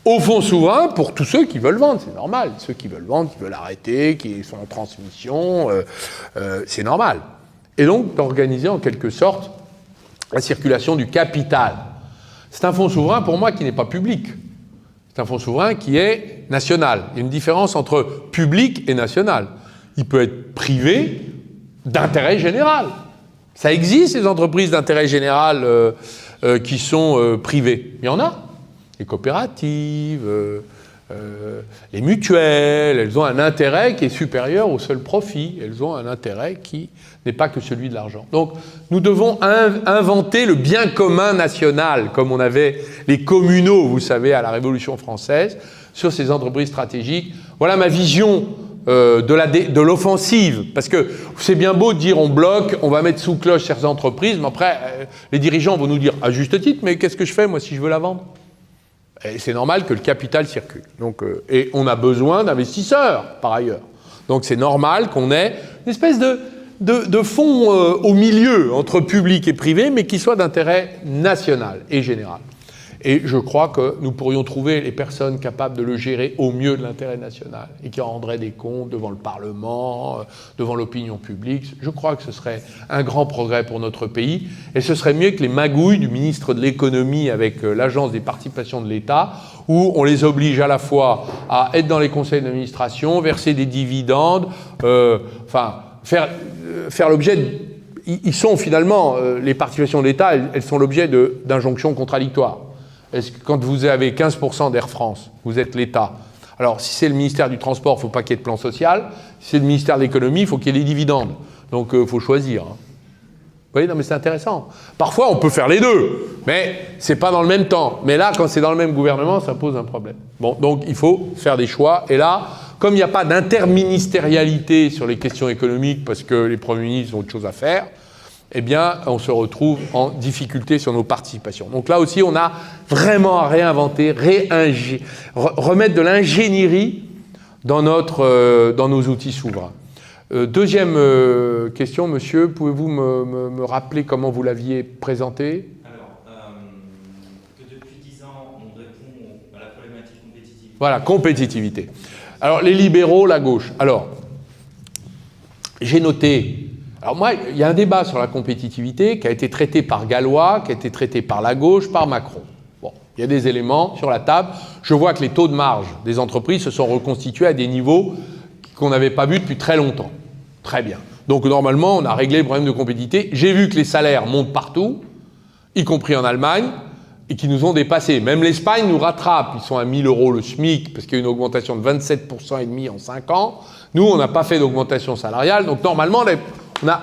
au fonds souverain pour tous ceux qui veulent vendre, c'est normal. Ceux qui veulent vendre, qui veulent arrêter, qui sont en transmission, c'est normal. Et donc d'organiser en quelque sorte la circulation du capital. C'est un fonds souverain pour moi qui n'est pas public. C'est un fonds souverain qui est national. Il y a une différence entre public et national. Il peut être privé d'intérêt général. Ça existe, les entreprises d'intérêt général qui sont privées. Il y en a. Les coopératives, les mutuelles, elles ont un intérêt qui est supérieur au seul profit. Elles ont un intérêt qui n'est pas que celui de l'argent. Donc, nous devons inventer le bien commun national, comme on avait les communaux, vous savez, à la Révolution française, sur ces entreprises stratégiques. Voilà ma vision de l'offensive. Parce que c'est bien beau de dire on bloque, on va mettre sous cloche ces entreprises, mais après, les dirigeants vont nous dire, à juste titre, mais qu'est-ce que je fais, moi, si je veux la vendre ? Et c'est normal que le capital circule. Donc, et on a besoin d'investisseurs, par ailleurs. Donc c'est normal qu'on ait une espèce de fonds au milieu, entre public et privé, mais qui soit d'intérêt national et général. Et je crois que nous pourrions trouver les personnes capables de le gérer au mieux de l'intérêt national et qui rendraient des comptes devant le Parlement, devant l'opinion publique. Je crois que ce serait un grand progrès pour notre pays et ce serait mieux que les magouilles du ministre de l'économie avec l'Agence des participations de l'État où on les oblige à la fois à être dans les conseils d'administration, verser des dividendes, faire l'objet de... Ils sont finalement, les participations de l'État, elles sont l'objet d'injonctions contradictoires. Est-ce que quand vous avez 15% d'Air France, vous êtes l'État. Alors, si c'est le ministère du Transport, il ne faut pas qu'il y ait de plan social. Si c'est le ministère de l'Économie, il faut qu'il y ait des dividendes. Donc, il faut choisir. Vous voyez, non, mais c'est intéressant. Parfois, on peut faire les deux, mais ce n'est pas dans le même temps. Mais là, quand c'est dans le même gouvernement, ça pose un problème. Bon, donc, il faut faire des choix. Et là, comme il n'y a pas d'interministérialité sur les questions économiques, parce que les premiers ministres ont autre chose à faire, eh bien, on se retrouve en difficulté sur nos participations. Donc là aussi, on a vraiment à réinventer, remettre de l'ingénierie dans nos outils souverains. Deuxième question, monsieur, pouvez-vous me rappeler comment vous l'aviez présenté ? Alors, que depuis 10 ans, on répond à la problématique compétitive. Voilà, compétitivité. Alors, les libéraux, la gauche. Alors, j'ai noté... Alors moi, il y a un débat sur la compétitivité qui a été traité par Gallois, qui a été traité par la gauche, par Macron. Bon, il y a des éléments sur la table. Je vois que les taux de marge des entreprises se sont reconstitués à des niveaux qu'on n'avait pas vus depuis très longtemps. Très bien. Donc normalement, on a réglé le problème de compétitivité. J'ai vu que les salaires montent partout, y compris en Allemagne, et qui nous ont dépassés. Même l'Espagne nous rattrape. Ils sont à 1 000 € le SMIC, parce qu'il y a une augmentation de 27,5% en 5 ans. Nous, on n'a pas fait d'augmentation salariale. Donc normalement,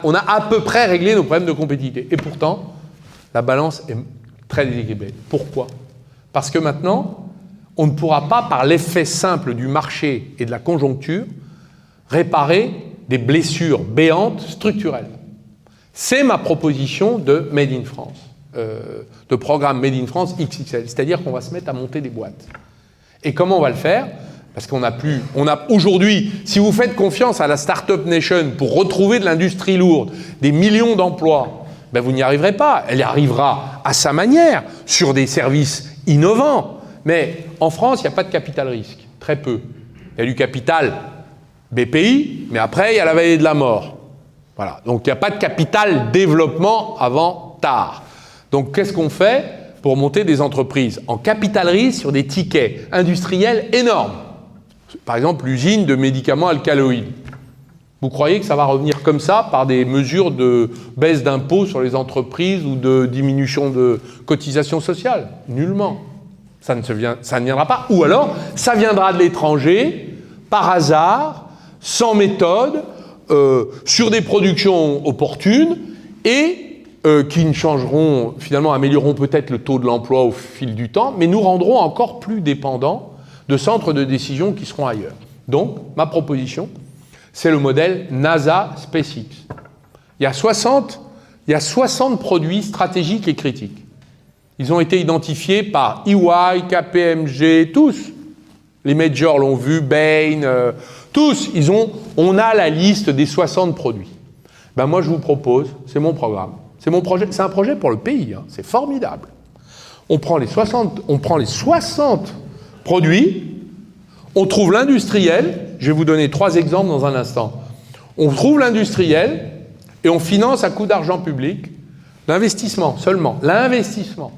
on a à peu près réglé nos problèmes de compétitivité. Et pourtant, la balance est très déséquilibrée. Pourquoi ? Parce que maintenant, on ne pourra pas, par l'effet simple du marché et de la conjoncture, réparer des blessures béantes structurelles. C'est ma proposition de Made in France, de programme Made in France XXL. C'est-à-dire qu'on va se mettre à monter des boîtes. Et comment on va le faire ? Parce qu'on a aujourd'hui, si vous faites confiance à la Startup Nation pour retrouver de l'industrie lourde, des millions d'emplois, ben vous n'y arriverez pas. Elle y arrivera à sa manière, sur des services innovants. Mais en France, il n'y a pas de capital risque, très peu. Il y a du capital BPI, mais après, il y a la vallée de la mort. Voilà. Donc, il n'y a pas de capital développement avant tard. Donc, qu'est-ce qu'on fait pour monter des entreprises en capital risque sur des tickets industriels énormes ? Par exemple, l'usine de médicaments alcaloïdes. Vous croyez que ça va revenir comme ça par des mesures de baisse d'impôts sur les entreprises ou de diminution de cotisations sociales ? Nullement. Ça ne viendra pas. Ou alors, ça viendra de l'étranger, par hasard, sans méthode, sur des productions opportunes et qui ne changeront, finalement, amélioreront peut-être le taux de l'emploi au fil du temps, mais nous rendront encore plus dépendants de centres de décision qui seront ailleurs. Donc, ma proposition, c'est le modèle NASA SpaceX. Il y a 60 produits stratégiques et critiques. Ils ont été identifiés par EY, KPMG, tous. Les majors l'ont vu, Bain, tous. On a la liste des 60 produits. Ben moi, je vous propose, c'est mon programme. C'est mon projet, c'est un projet pour le pays, hein, c'est formidable. On prend les 60 produit, on trouve l'industriel, je vais vous donner 3 exemples dans un instant. On trouve l'industriel et on finance à coup d'argent public l'investissement seulement, l'investissement.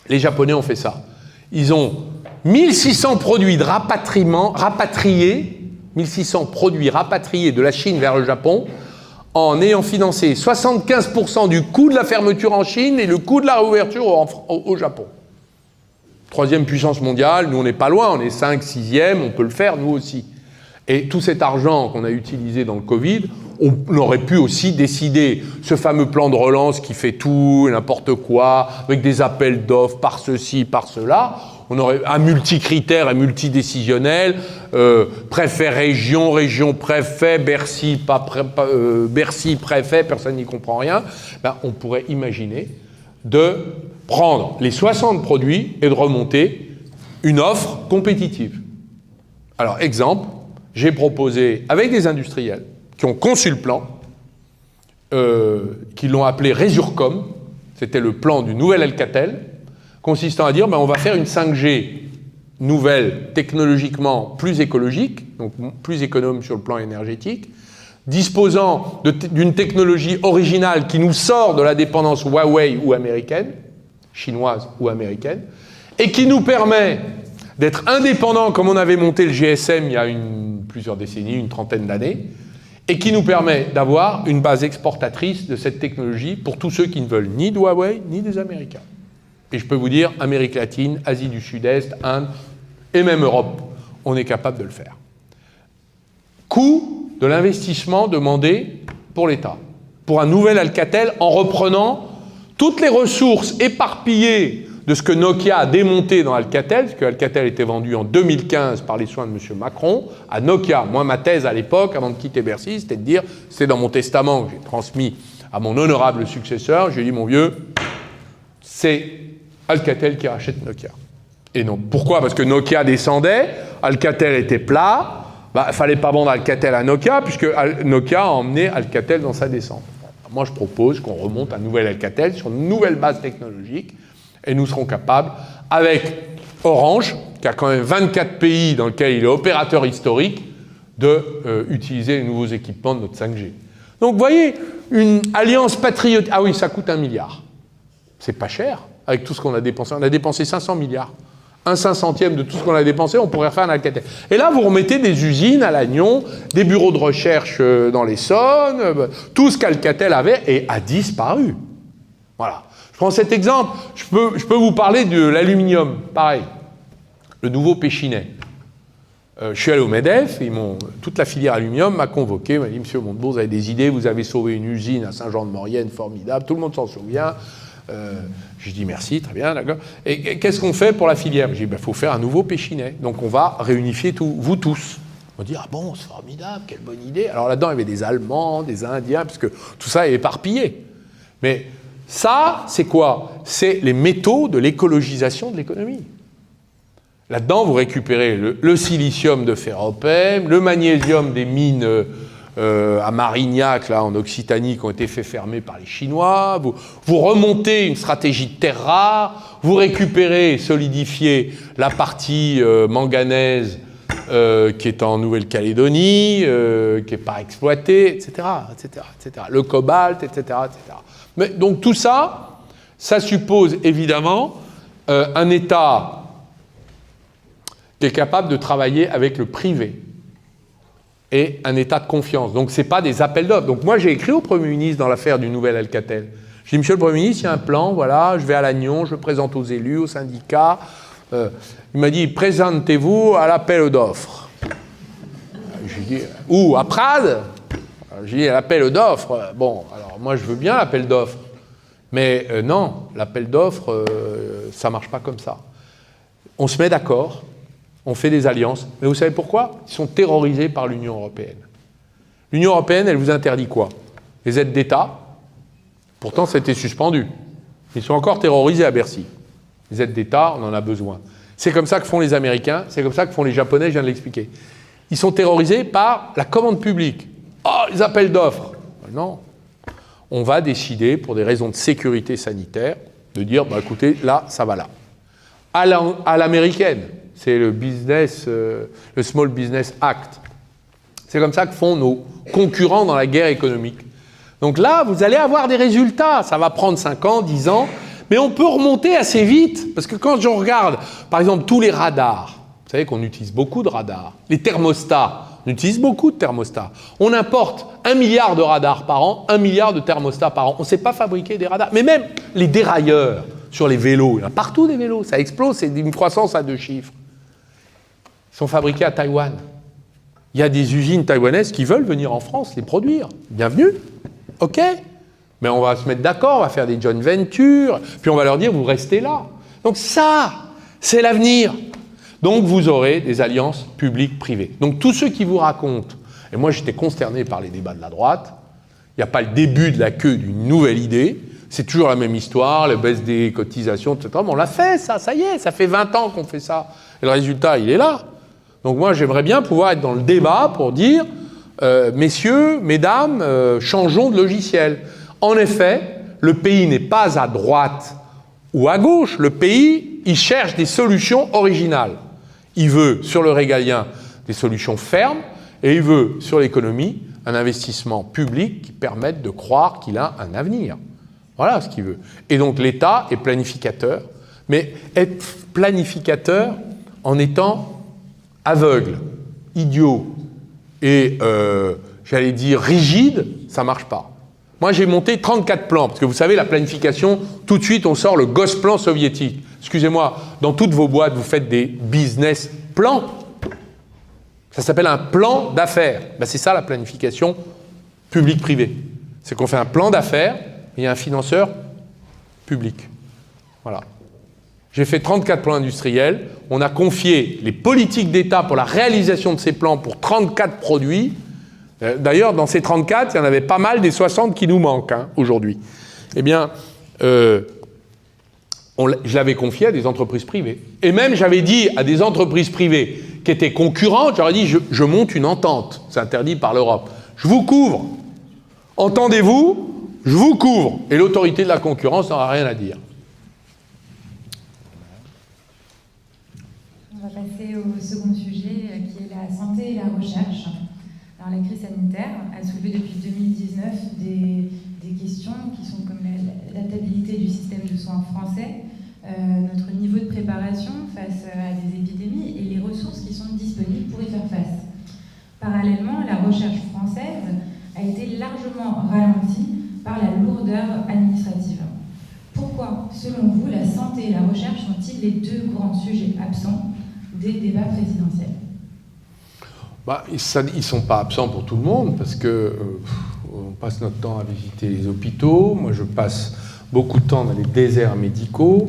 Les Japonais ont fait ça. Ils ont 1600 produits de rapatriés, 1600 produits rapatriés de la Chine vers le Japon, en ayant financé 75% du coût de la fermeture en Chine et le coût de la réouverture au Japon. 3e puissance mondiale, nous on n'est pas loin, on est 5, 6e, on peut le faire, nous aussi. Et tout cet argent qu'on a utilisé dans le Covid, on aurait pu aussi décider ce fameux plan de relance qui fait tout, n'importe quoi, avec des appels d'offres par ceci, par cela. On aurait un multicritère et multidécisionnel, préfet région, région préfet, Bercy, Bercy préfet, personne n'y comprend rien. Ben, on pourrait imaginer de prendre les 60 produits et de remonter une offre compétitive. Alors, exemple, j'ai proposé avec des industriels qui ont conçu le plan, qui l'ont appelé Resurcom, c'était le plan du nouvel Alcatel, consistant à dire on va faire une 5G nouvelle, technologiquement plus écologique, donc plus économe sur le plan énergétique, disposant d'une technologie originale qui nous sort de la dépendance Huawei ou américaine, chinoise ou américaine, et qui nous permet d'être indépendants comme on avait monté le GSM il y a plusieurs décennies, une trentaine d'années, et qui nous permet d'avoir une base exportatrice de cette technologie pour tous ceux qui ne veulent ni de Huawei ni des Américains. Et je peux vous dire, Amérique latine, Asie du Sud-Est, Inde, et même Europe, on est capable de le faire. Coût de l'investissement demandé pour l'État, pour un nouvel Alcatel, en reprenant toutes les ressources éparpillées de ce que Nokia a démonté dans Alcatel, parce que Alcatel était vendu en 2015 par les soins de M. Macron, à Nokia. Moi, ma thèse à l'époque, avant de quitter Bercy, c'était de dire, c'est dans mon testament que j'ai transmis à mon honorable successeur, j'ai dit, mon vieux, c'est Alcatel qui rachète Nokia. Et non. Pourquoi ? Parce que Nokia descendait, Alcatel était plat, il ne fallait pas vendre Alcatel à Nokia, puisque Nokia a emmené Alcatel dans sa descente. Moi, je propose qu'on remonte un nouvel Alcatel sur une nouvelle base technologique, et nous serons capables, avec Orange, qui a quand même 24 pays dans lesquels il est opérateur historique, d'utiliser les nouveaux équipements de notre 5G. Donc, vous voyez, une alliance patriotique... Ah oui, ça coûte 1 milliard. C'est pas cher, avec tout ce qu'on a dépensé. On a dépensé 500 milliards. 1/500e de tout ce qu'on a dépensé, on pourrait refaire un Alcatel. Et là, vous remettez des usines à Lannion, des bureaux de recherche dans l'Essonne, tout ce qu'Alcatel avait et a disparu. Voilà. Je prends cet exemple. Je peux vous parler de l'aluminium. Pareil. Le nouveau Péchinet. Je suis allé au MEDEF, toute la filière aluminium m'a convoqué, m'a dit, monsieur Montebourg, vous avez des idées, vous avez sauvé une usine à Saint-Jean-de-Maurienne, formidable, tout le monde s'en souvient. J'ai dit merci, très bien, d'accord. Et qu'est-ce qu'on fait pour la filière ? J'ai dit, faut faire un nouveau Péchinet. Donc on va réunifier vous tous. On dit, ah bon, c'est formidable, quelle bonne idée. Alors là-dedans, il y avait des Allemands, des Indiens, parce que tout ça est éparpillé. Mais ça, c'est quoi ? C'est les métaux de l'écologisation de l'économie. Là-dedans, vous récupérez le silicium de Ferropem, le magnésium des mines à Marignac, là, en Occitanie, qui ont été fait fermer par les Chinois. Vous remontez une stratégie de terres rares, vous récupérez et solidifiez la partie manganèse qui est en Nouvelle-Calédonie, qui n'est pas exploitée, etc., etc., etc. Le cobalt, etc., etc. Mais, donc tout ça, ça suppose évidemment un État qui est capable de travailler avec le privé et un état de confiance. Donc, ce n'est pas des appels d'offres. Donc, moi, j'ai écrit au Premier ministre dans l'affaire du nouvel Alcatel. J'ai dit, monsieur le Premier ministre, il y a un plan, voilà, je vais à Lannion, je le présente aux élus, aux syndicats. Il m'a dit, présentez-vous à l'appel d'offres. J'ai dit, où ? À Prades ? J'ai dit, à l'appel d'offres. Bon, alors, moi, je veux bien l'appel d'offres. Mais non, l'appel d'offres, ça ne marche pas comme ça. On se met d'accord. On fait des alliances. Mais vous savez pourquoi ? Ils sont terrorisés par l'Union européenne. L'Union européenne, elle vous interdit quoi ? Les aides d'État. Pourtant, ça a été suspendu. Ils sont encore terrorisés à Bercy. Les aides d'État, on en a besoin. C'est comme ça que font les Américains, c'est comme ça que font les Japonais, je viens de l'expliquer. Ils sont terrorisés par la commande publique. Oh, les appels d'offres. Non. On va décider, pour des raisons de sécurité sanitaire, de dire, écoutez, là, ça va là. À l'américaine. c'est le Small Business Act. C'est comme ça que font nos concurrents dans la guerre économique. Donc là, vous allez avoir des résultats. Ça va prendre 5 ans, 10 ans, mais on peut remonter assez vite. Parce que quand je regarde, par exemple, tous les radars, vous savez qu'on utilise beaucoup de radars, les thermostats, on utilise beaucoup de thermostats. On importe 1 milliard de radars par an, 1 milliard de thermostats par an. On ne sait pas fabriquer des radars. Mais même les dérailleurs sur les vélos, il y en a partout des vélos, ça explose, c'est une croissance à 2 chiffres. Ils sont fabriqués à Taïwan. Il y a des usines taïwanaises qui veulent venir en France les produire. Bienvenue. OK. Mais on va se mettre d'accord, on va faire des joint ventures, puis on va leur dire, vous restez là. Donc ça, c'est l'avenir. Donc vous aurez des alliances publiques-privées. Donc tous ceux qui vous racontent, et moi j'étais consterné par les débats de la droite, il n'y a pas le début de la queue d'une nouvelle idée, c'est toujours la même histoire, la baisse des cotisations, etc. Mais on l'a fait, ça y est, ça fait 20 ans qu'on fait ça. Et le résultat, il est là. Donc moi, j'aimerais bien pouvoir être dans le débat pour dire, messieurs, mesdames, changeons de logiciel. En effet, le pays n'est pas à droite ou à gauche. Le pays, il cherche des solutions originales. Il veut, sur le régalien, des solutions fermes, et il veut, sur l'économie, un investissement public qui permette de croire qu'il a un avenir. Voilà ce qu'il veut. Et donc l'État est planificateur, mais être planificateur en étant aveugle, idiot et, j'allais dire, rigide, ça ne marche pas. Moi, j'ai monté 34 plans, parce que vous savez, la planification, tout de suite, on sort le Gosplan soviétique. Excusez-moi, dans toutes vos boîtes, vous faites des business plans. Ça s'appelle un plan d'affaires. Ben, c'est ça, la planification publique-privée. C'est qu'on fait un plan d'affaires, et il y a un financeur public. Voilà. J'ai fait 34 plans industriels. On a confié les politiques d'État pour la réalisation de ces plans pour 34 produits. D'ailleurs, dans ces 34, il y en avait pas mal des 60 qui nous manquent aujourd'hui. Eh bien, je l'avais confié à des entreprises privées. Et même, j'avais dit à des entreprises privées qui étaient concurrentes, j'aurais dit, je monte une entente. C'est interdit par l'Europe. Je vous couvre. Entendez-vous ? Je vous couvre. Et l'autorité de la concurrence n'aura rien à dire. On va passer au second sujet qui est la santé et la recherche. Alors, la crise sanitaire a soulevé depuis 2019 des questions qui sont comme l'adaptabilité du système de soins français, notre niveau de préparation face à des épidémies et les ressources qui sont disponibles pour y faire face. Parallèlement, la recherche française a été largement ralentie par la lourdeur administrative. Pourquoi, selon vous, la santé et la recherche sont-ils les deux grands sujets absents des débats présidentiels ? Ils ne sont pas absents pour tout le monde, parce qu'on passe notre temps à visiter les hôpitaux. Moi, je passe beaucoup de temps dans les déserts médicaux.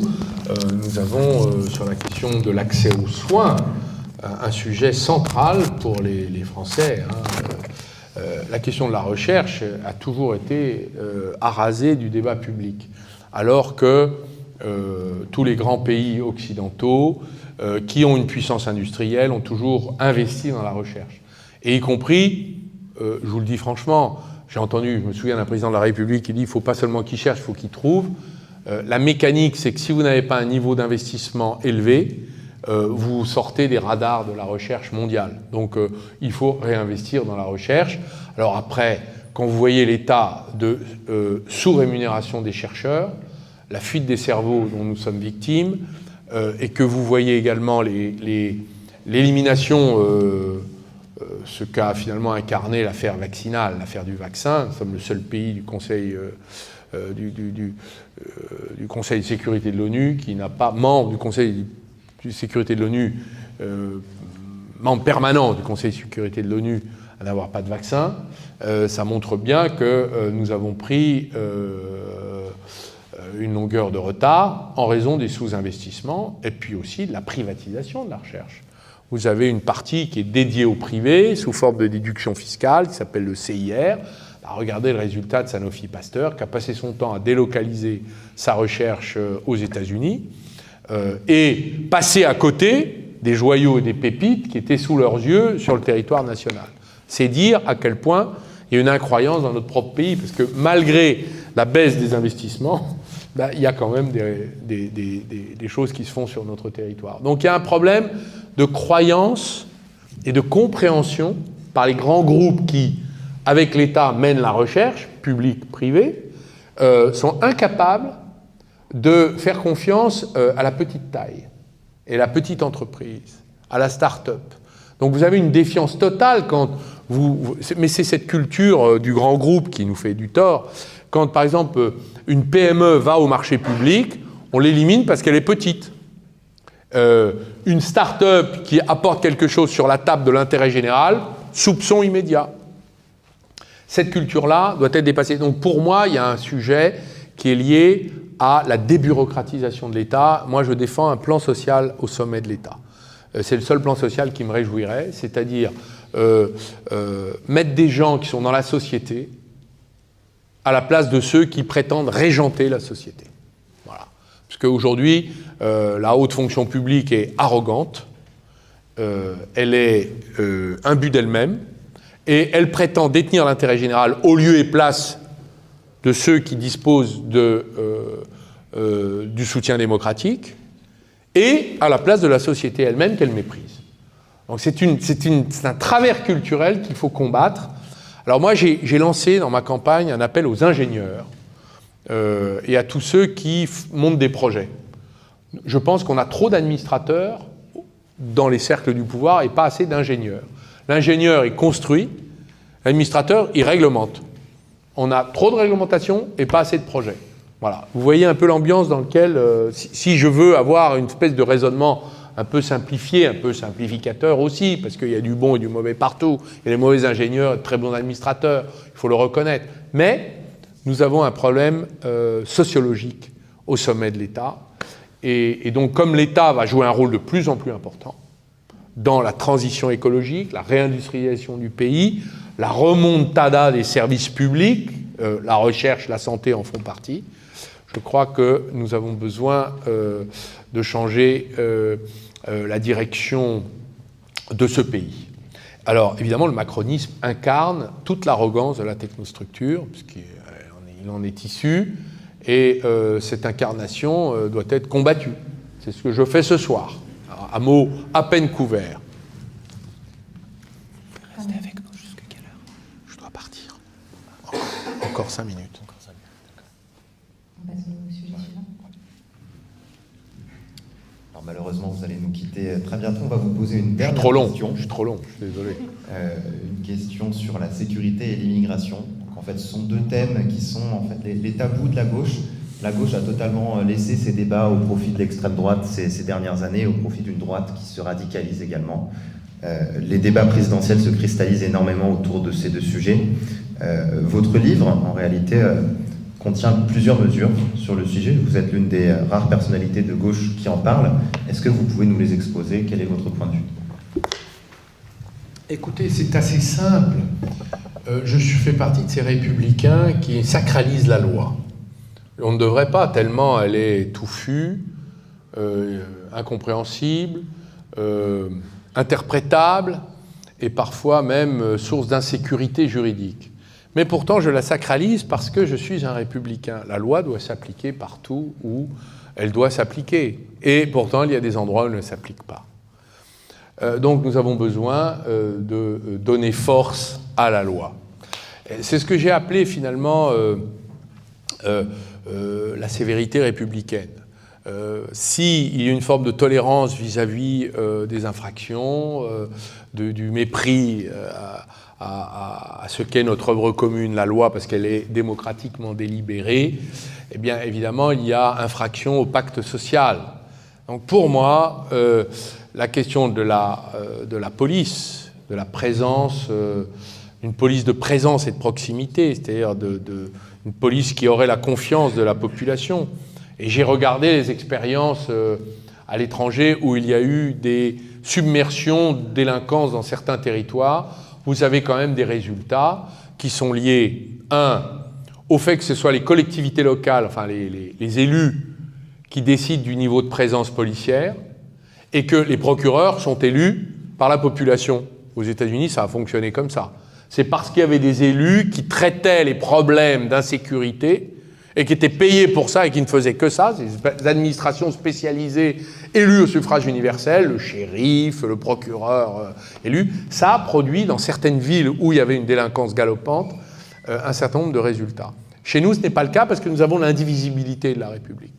Nous avons, sur la question de l'accès aux soins, un sujet central pour les Français. La question de la recherche a toujours été arasée du débat public, alors que tous les grands pays occidentaux qui ont une puissance industrielle ont toujours investi dans la recherche. Et y compris, je vous le dis franchement, je me souviens d'un président de la République qui dit « il ne faut pas seulement qu'il cherche, il faut qu'il trouve ». La mécanique, c'est que si vous n'avez pas un niveau d'investissement élevé, vous sortez des radars de la recherche mondiale. Donc il faut réinvestir dans la recherche. Alors après, quand vous voyez l'état de sous-rémunération des chercheurs, la fuite des cerveaux dont nous sommes victimes, et que vous voyez également l'élimination, ce qu'a finalement incarné l'affaire vaccinale, l'affaire du vaccin. Nous sommes le seul pays du Conseil du Conseil de sécurité de l'ONU qui n'a pas, membre du Conseil de sécurité de l'ONU, membre permanent du Conseil de sécurité de l'ONU, à n'avoir pas de vaccin. Ça montre bien que nous avons pris une longueur de retard en raison des sous-investissements et puis aussi de la privatisation de la recherche. Vous avez une partie qui est dédiée au privé sous forme de déduction fiscale qui s'appelle le CIR. Regardez le résultat de Sanofi Pasteur qui a passé son temps à délocaliser sa recherche aux États-Unis et passer à côté des joyaux et des pépites qui étaient sous leurs yeux sur le territoire national. C'est dire à quel point il y a une incroyance dans notre propre pays, parce que malgré la baisse des investissements, il y a quand même des choses qui se font sur notre territoire. Donc il y a un problème de croyance et de compréhension par les grands groupes qui, avec l'État, mènent la recherche, publique, privée, sont incapables de faire confiance à la petite taille et la petite entreprise, à la start-up. Donc vous avez une défiance totale quand mais c'est cette culture du grand groupe qui nous fait du tort. Quand, par exemple, une PME va au marché public, on l'élimine parce qu'elle est petite. Une start-up qui apporte quelque chose sur la table de l'intérêt général, soupçon immédiat. Cette culture-là doit être dépassée. Donc pour moi, il y a un sujet qui est lié à la débureaucratisation de l'État. Moi, je défends un plan social au sommet de l'État. C'est le seul plan social qui me réjouirait, c'est-à-dire mettre des gens qui sont dans la société à la place de ceux qui prétendent régenter la société. Voilà. Parce qu'aujourd'hui, la haute fonction publique est arrogante, elle est imbue d'elle-même, et elle prétend détenir l'intérêt général au lieu et place de ceux qui disposent du soutien démocratique, et à la place de la société elle-même qu'elle méprise. Donc c'est un travers culturel qu'il faut combattre. Alors moi, j'ai lancé dans ma campagne un appel aux ingénieurs et à tous ceux qui montent des projets. Je pense qu'on a trop d'administrateurs dans les cercles du pouvoir et pas assez d'ingénieurs. L'ingénieur, il construit, l'administrateur, il réglemente. On a trop de réglementation et pas assez de projets. Voilà. Vous voyez un peu l'ambiance dans laquelle, si je veux avoir une espèce de raisonnement un peu simplifié, un peu simplificateur aussi, parce qu'il y a du bon et du mauvais partout, il y a des mauvais ingénieurs, de très bons administrateurs, il faut le reconnaître. Mais nous avons un problème sociologique au sommet de l'État. Et donc, comme l'État va jouer un rôle de plus en plus important dans la transition écologique, la réindustrialisation du pays, la remontada des services publics, la recherche, la santé en font partie, je crois que nous avons besoin de changer la direction de ce pays. Alors, évidemment, le macronisme incarne toute l'arrogance de la technostructure, puisqu'il en est issu, et cette incarnation doit être combattue. C'est ce que je fais ce soir, à mots à peine couverts. Restez avec nous jusqu'à quelle heure? Je dois partir. Encore 5 minutes. On passe au sujet suivant. Alors malheureusement, vous allez nous quitter très bientôt. On va vous poser une dernière question. Je suis trop long, je suis désolé. Une question sur la sécurité et l'immigration. Donc, en fait, ce sont deux thèmes qui sont en fait les tabous de la gauche. La gauche a totalement laissé ces débats au profit de l'extrême droite ces dernières années, au profit d'une droite qui se radicalise également. Les débats présidentiels se cristallisent énormément autour de ces deux sujets. Votre livre, en réalité, contient plusieurs mesures sur le sujet. Vous êtes l'une des rares personnalités de gauche qui en parle. Est-ce que vous pouvez nous les exposer? Quel est votre point de vue? Écoutez, c'est assez simple. Je fais partie de ces républicains qui sacralisent la loi. On ne devrait pas, tellement elle est touffue, incompréhensible, interprétable et parfois même source d'insécurité juridique. Mais pourtant, je la sacralise parce que je suis un républicain. La loi doit s'appliquer partout où elle doit s'appliquer. Et pourtant, il y a des endroits où elle ne s'applique pas. Donc, nous avons besoin de donner force à la loi. C'est ce que j'ai appelé finalement la sévérité républicaine. S'il y a une forme de tolérance vis-à-vis des infractions, du mépris à ce qu'est notre œuvre commune, la loi, parce qu'elle est démocratiquement délibérée, eh bien, évidemment, il y a infraction au pacte social. Donc, pour moi, la question de la police, de la présence, une police de présence et de proximité, c'est-à-dire une police qui aurait la confiance de la population. Et j'ai regardé les expériences à l'étranger où il y a eu des submersions de délinquance dans certains territoires. Vous avez quand même des résultats qui sont liés, au fait que ce soit les collectivités locales, enfin les élus qui décident du niveau de présence policière, et que les procureurs sont élus par la population. Aux États-Unis, ça a fonctionné comme ça. C'est parce qu'il y avait des élus qui traitaient les problèmes d'insécurité et qui étaient payés pour ça et qui ne faisaient que ça, des administrations spécialisées élues au suffrage universel, le shérif, le procureur élu, ça a produit dans certaines villes où il y avait une délinquance galopante un certain nombre de résultats. Chez nous, ce n'est pas le cas parce que nous avons l'indivisibilité de la République.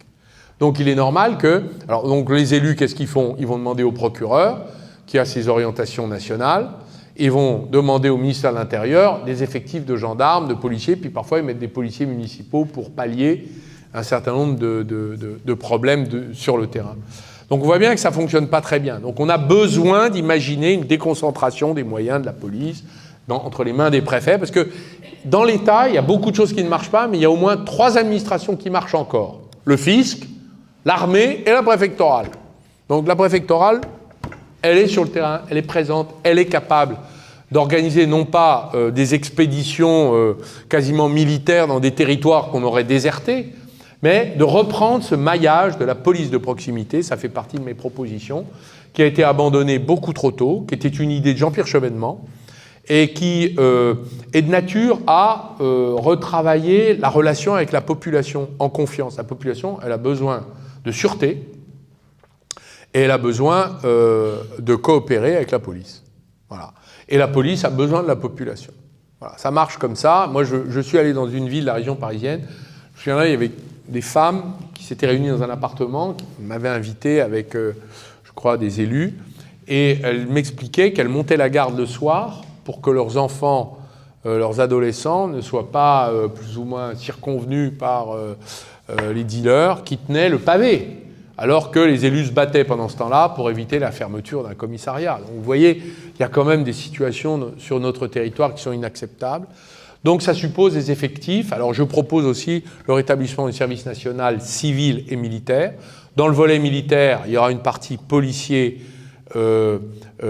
Donc il est normal que... Alors, donc les élus, qu'est-ce qu'ils font? Ils vont demander au procureur, qui a ses orientations nationales, ils vont demander au ministère de l'Intérieur des effectifs de gendarmes, de policiers, puis parfois ils mettent des policiers municipaux pour pallier un certain nombre de problèmes sur le terrain. Donc on voit bien que ça ne fonctionne pas très bien. Donc on a besoin d'imaginer une déconcentration des moyens de la police entre les mains des préfets, parce que dans l'État, il y a beaucoup de choses qui ne marchent pas, mais il y a au moins 3 administrations qui marchent encore. Le fisc, l'armée et la préfectorale. Donc la préfectorale, elle est sur le terrain, elle est présente, elle est capable d'organiser non pas des expéditions quasiment militaires dans des territoires qu'on aurait désertés, mais de reprendre ce maillage de la police de proximité. Ça fait partie de mes propositions, qui a été abandonnée beaucoup trop tôt, qui était une idée de Jean-Pierre Chevènement, et qui est de nature à retravailler la relation avec la population en confiance. La population, elle a besoin de sûreté et elle a besoin de coopérer avec la police. Voilà. Et la police a besoin de la population. Voilà. Ça marche comme ça. Moi, je suis allé dans une ville de la région parisienne. Je me souviens là, il y avait des femmes qui s'étaient réunies dans un appartement, qui m'avaient invité avec, je crois, des élus, et elles m'expliquaient qu'elles montaient la garde le soir pour que leurs enfants, leurs adolescents, ne soient pas plus ou moins circonvenus par les dealers qui tenaient le pavé, alors que les élus se battaient pendant ce temps-là pour éviter la fermeture d'un commissariat. Donc vous voyez, il y a quand même des situations sur notre territoire qui sont inacceptables. Donc ça suppose des effectifs. Alors je propose aussi le rétablissement du service national civil et militaire. Dans le volet militaire, il y aura une partie policier,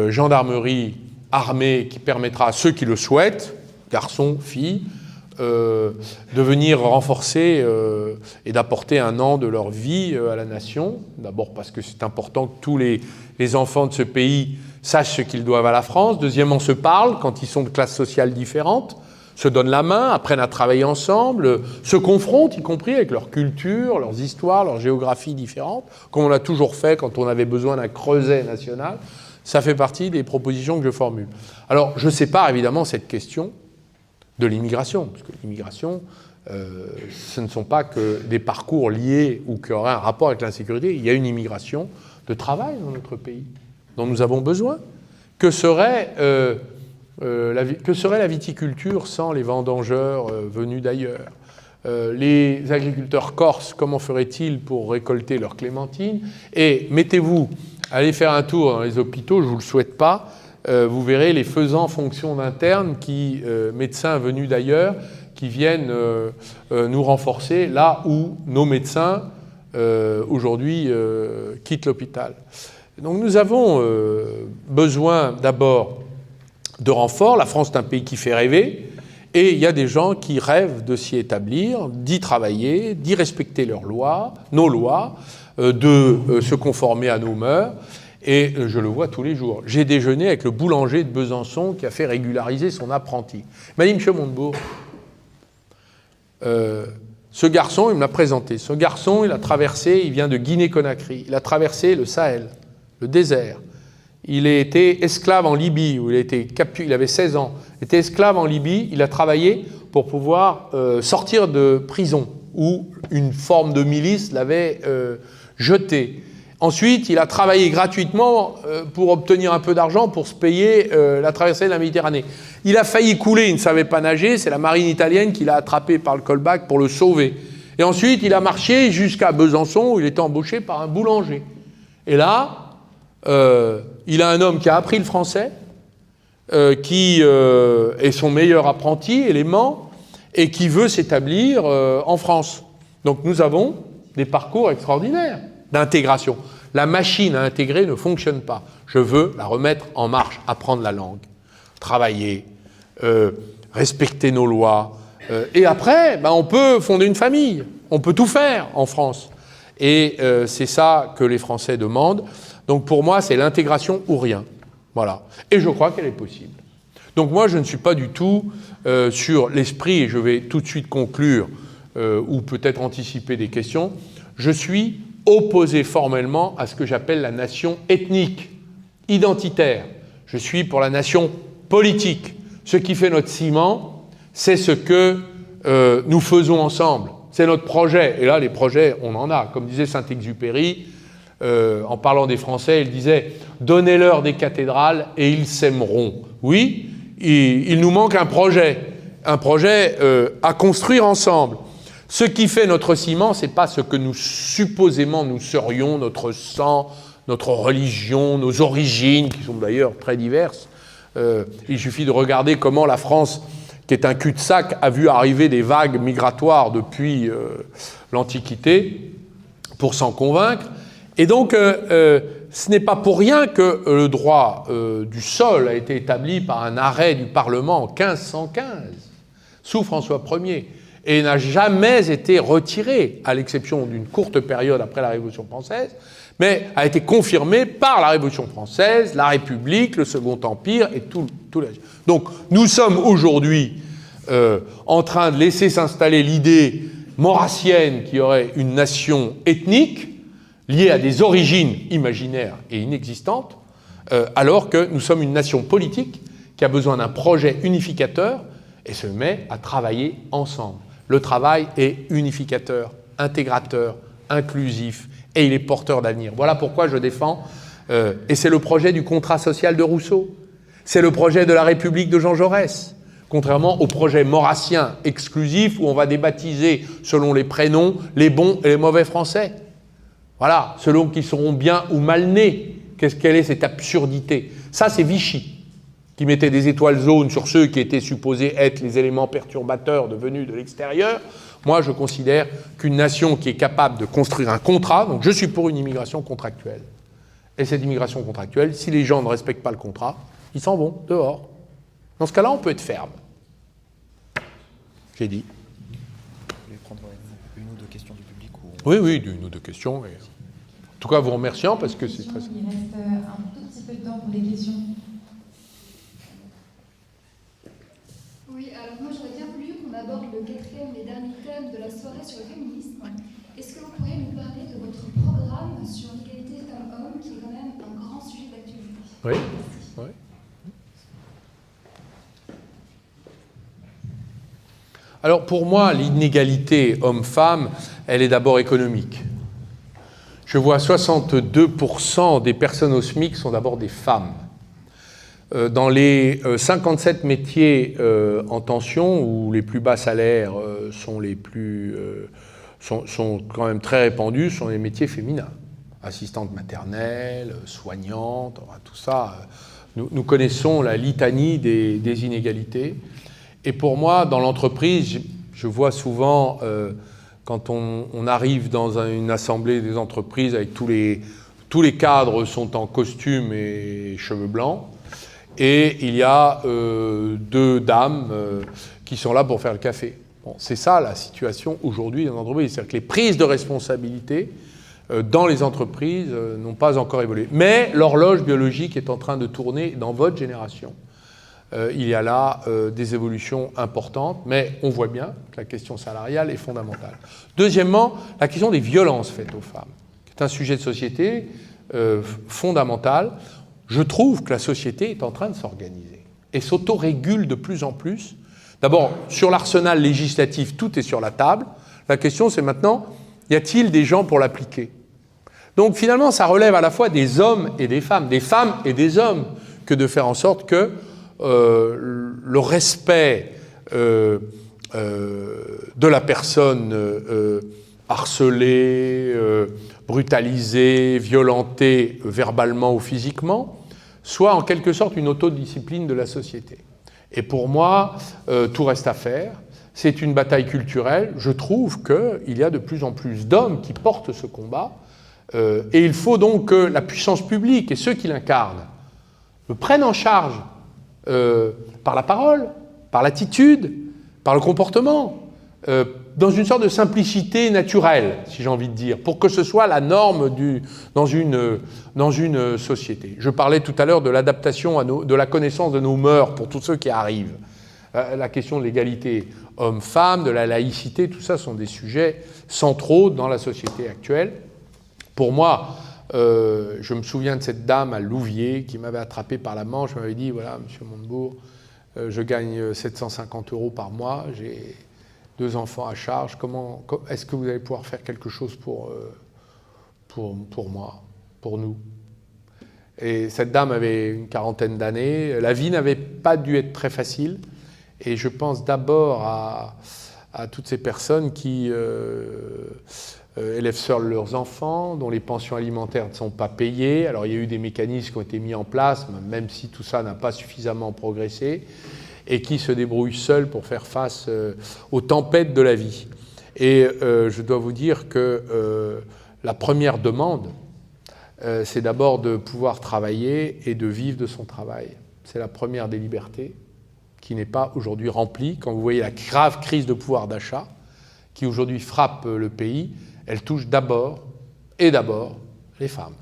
gendarmerie, armée, qui permettra à ceux qui le souhaitent, garçons, filles, de venir renforcer et d'apporter un an de leur vie à la nation. D'abord parce que c'est important que tous les enfants de ce pays sachent ce qu'ils doivent à la France. Deuxièmement, se parlent quand ils sont de classes sociales différentes, se donnent la main, apprennent à travailler ensemble, se confrontent, y compris avec leur culture, leurs histoires, leur géographie différentes, comme on l'a toujours fait quand on avait besoin d'un creuset national. Ça fait partie des propositions que je formule. Alors, je sépare évidemment cette question de l'immigration, parce que l'immigration, ce ne sont pas que des parcours liés ou qui auraient un rapport avec l'insécurité. Il y a une immigration de travail dans notre pays, dont nous avons besoin. Que serait la viticulture sans les vendangeurs venus d'ailleurs? Les agriculteurs corses, comment feraient-ils pour récolter leurs clémentines? Et mettez-vous, allez faire un tour dans les hôpitaux, je ne vous le souhaite pas, vous verrez les faisans fonction d'internes, médecins venus d'ailleurs, qui viennent nous renforcer là où nos médecins, aujourd'hui, quittent l'hôpital. Donc nous avons besoin d'abord de renforts. La France est un pays qui fait rêver, et il y a des gens qui rêvent de s'y établir, d'y travailler, d'y respecter leurs lois, nos lois, de se conformer à nos mœurs. Et je le vois tous les jours. J'ai déjeuné avec le boulanger de Besançon qui a fait régulariser son apprenti. Il m'a dit, M. Montebourg, ce garçon, il me l'a présenté. Ce garçon, il a traversé, il vient de Guinée-Conakry, il a traversé le Sahel, le désert. Il a été esclave en Libye, où il avait 16 ans. Il était esclave en Libye, il a travaillé pour pouvoir sortir de prison, où une forme de milice l'avait jeté. Ensuite, il a travaillé gratuitement pour obtenir un peu d'argent pour se payer la traversée de la Méditerranée. Il a failli couler, il ne savait pas nager, c'est la marine italienne qui l'a attrapé par le callback pour le sauver. Et ensuite, il a marché jusqu'à Besançon, où il était embauché par un boulanger. Et là, il a un homme qui a appris le français, qui est son meilleur apprenti, élément, et qui veut s'établir en France. Donc nous avons des parcours extraordinaires d'intégration. La machine à intégrer ne fonctionne pas. Je veux la remettre en marche, apprendre la langue, travailler, respecter nos lois. Et après, on peut fonder une famille. On peut tout faire en France. Et c'est ça que les Français demandent. Donc pour moi, c'est l'intégration ou rien. Voilà. Et je crois qu'elle est possible. Donc moi, je ne suis pas du tout sur l'esprit, et je vais tout de suite conclure ou peut-être anticiper des questions. Je suis opposé formellement à ce que j'appelle la nation ethnique, identitaire. Je suis pour la nation politique. Ce qui fait notre ciment, c'est ce que nous faisons ensemble. C'est notre projet. Et là, les projets, on en a. Comme disait Saint-Exupéry, en parlant des Français, il disait « Donnez-leur des cathédrales et ils s'aimeront ». Oui, il nous manque un projet à construire ensemble. Ce qui fait notre ciment, ce n'est pas ce que nous supposément nous serions, notre sang, notre religion, nos origines, qui sont d'ailleurs très diverses. Il suffit de regarder comment la France, qui est un cul-de-sac, a vu arriver des vagues migratoires depuis l'Antiquité, pour s'en convaincre. Et donc, ce n'est pas pour rien que le droit du sol a été établi par un arrêt du Parlement en 1515, sous François Ier, et n'a jamais été retiré, à l'exception d'une courte période après la Révolution française, mais a été confirmé par la Révolution française, la République, le Second Empire et tout le... Donc, nous sommes aujourd'hui en train de laisser s'installer l'idée maurassienne qu'il y aurait une nation ethnique liée à des origines imaginaires et inexistantes, alors que nous sommes une nation politique qui a besoin d'un projet unificateur et se met à travailler ensemble. Le travail est unificateur, intégrateur, inclusif, et il est porteur d'avenir. Voilà pourquoi je défends, et c'est le projet du contrat social de Rousseau, c'est le projet de la République de Jean Jaurès, contrairement au projet maurassien exclusif où on va débaptiser selon les prénoms les bons et les mauvais Français. Voilà, selon qu'ils seront bien ou mal nés. Quelle est cette absurdité? Ça, c'est Vichy, qui mettait des étoiles jaunes sur ceux qui étaient supposés être les éléments perturbateurs devenus de l'extérieur. Moi, je considère qu'une nation qui est capable de construire un contrat, donc je suis pour une immigration contractuelle. Et cette immigration contractuelle, si les gens ne respectent pas le contrat, ils s'en vont dehors. Dans ce cas-là, on peut être ferme. J'ai dit. Vous voulez prendre une ou deux questions du public ou... Oui, une ou deux questions. Et... En tout cas, vous remerciant parce que c'est très... Il reste un tout petit peu de temps pour les questions. Oui, alors moi j'aurais bien voulu qu'on aborde le quatrième et dernier thème de la soirée sur le féminisme. Est-ce que vous pourriez nous parler de votre programme sur l'égalité femmes-hommes, qui est quand même un grand sujet d'actualité? Oui, oui. Alors pour moi, l'inégalité homme-femme, elle est d'abord économique. Je vois 62% des personnes au SMIC sont d'abord des femmes. Dans les 57 métiers en tension, où les plus bas salaires sont quand même très répandus, sont les métiers féminins. Assistante maternelle, soignante, tout ça. Nous connaissons la litanie des inégalités. Et pour moi, dans l'entreprise, je vois souvent, quand on arrive dans une assemblée des entreprises, avec tous les cadres sont en costume et cheveux blancs, et il y a deux dames qui sont là pour faire le café. Bon, c'est ça la situation aujourd'hui dans l'entreprise. C'est-à-dire que les prises de responsabilité dans les entreprises n'ont pas encore évolué. Mais l'horloge biologique est en train de tourner dans votre génération. Il y a là des évolutions importantes, mais on voit bien que la question salariale est fondamentale. Deuxièmement, la question des violences faites aux femmes, qui est un sujet de société fondamental. Je trouve que la société est en train de s'organiser et s'autorégule de plus en plus. D'abord, sur l'arsenal législatif, tout est sur la table. La question, c'est maintenant, y a-t-il des gens pour l'appliquer? Donc finalement, ça relève à la fois des hommes et des femmes et des hommes, que de faire en sorte que le respect de la personne harcelée, brutalisée, violentée verbalement ou physiquement, soit en quelque sorte une autodiscipline de la société. Et pour moi, tout reste à faire. C'est une bataille culturelle. Je trouve qu'il y a de plus en plus d'hommes qui portent ce combat. Et il faut donc que la puissance publique et ceux qui l'incarnent le prennent en charge par la parole, par l'attitude, par le comportement, dans une sorte de simplicité naturelle, si j'ai envie de dire, pour que ce soit la norme dans une société. Je parlais tout à l'heure de l'adaptation de la connaissance de nos mœurs pour tous ceux qui arrivent. La question de l'égalité hommes-femmes, de la laïcité, tout ça sont des sujets centraux dans la société actuelle. Pour moi, je me souviens de cette dame à Louviers qui m'avait attrapé par la manche, m'avait dit, voilà, monsieur Montebourg, je gagne 750 € par mois, j'ai 2 enfants à charge, est-ce que vous allez pouvoir faire quelque chose pour moi, pour nous? Et cette dame avait une 40aine d'années, la vie n'avait pas dû être très facile, et je pense d'abord à toutes ces personnes qui élèvent seuls leurs enfants, dont les pensions alimentaires ne sont pas payées. Alors il y a eu des mécanismes qui ont été mis en place, même si tout ça n'a pas suffisamment progressé, et qui se débrouillent seuls pour faire face aux tempêtes de la vie. Et je dois vous dire que la première demande, c'est d'abord de pouvoir travailler et de vivre de son travail. C'est la première des libertés qui n'est pas aujourd'hui remplie. Quand vous voyez la grave crise de pouvoir d'achat qui aujourd'hui frappe le pays, elle touche d'abord les femmes.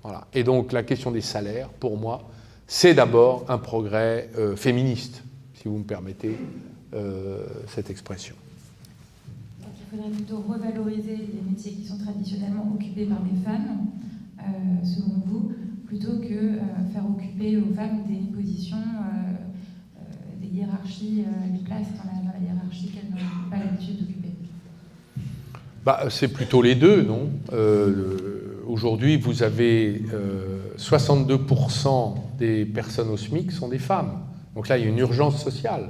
Voilà. Et donc la question des salaires, pour moi, c'est d'abord un progrès féministe, si vous me permettez cette expression. Donc il faudrait plutôt revaloriser les métiers qui sont traditionnellement occupés par des femmes, selon vous, plutôt que faire occuper aux femmes des positions, des hiérarchies, des places dans la hiérarchie qu'elles n'ont pas l'habitude d'occuper. C'est plutôt les deux, non? Aujourd'hui, vous avez 62% des personnes au SMIC sont des femmes. Donc là, il y a une urgence sociale.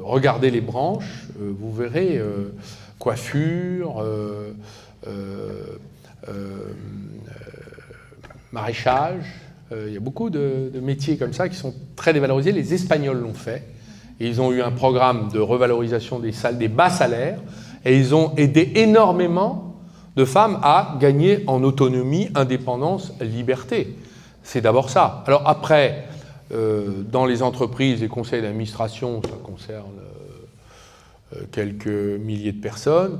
Regardez les branches, vous verrez coiffure, maraîchage. Il y a beaucoup de métiers comme ça qui sont très dévalorisés. Les Espagnols l'ont fait. Et ils ont eu un programme de revalorisation des bas salaires. Et ils ont aidé énormément de femmes à gagner en autonomie, indépendance, liberté. C'est d'abord ça. Alors après, dans les entreprises, les conseils d'administration, ça concerne quelques milliers de personnes.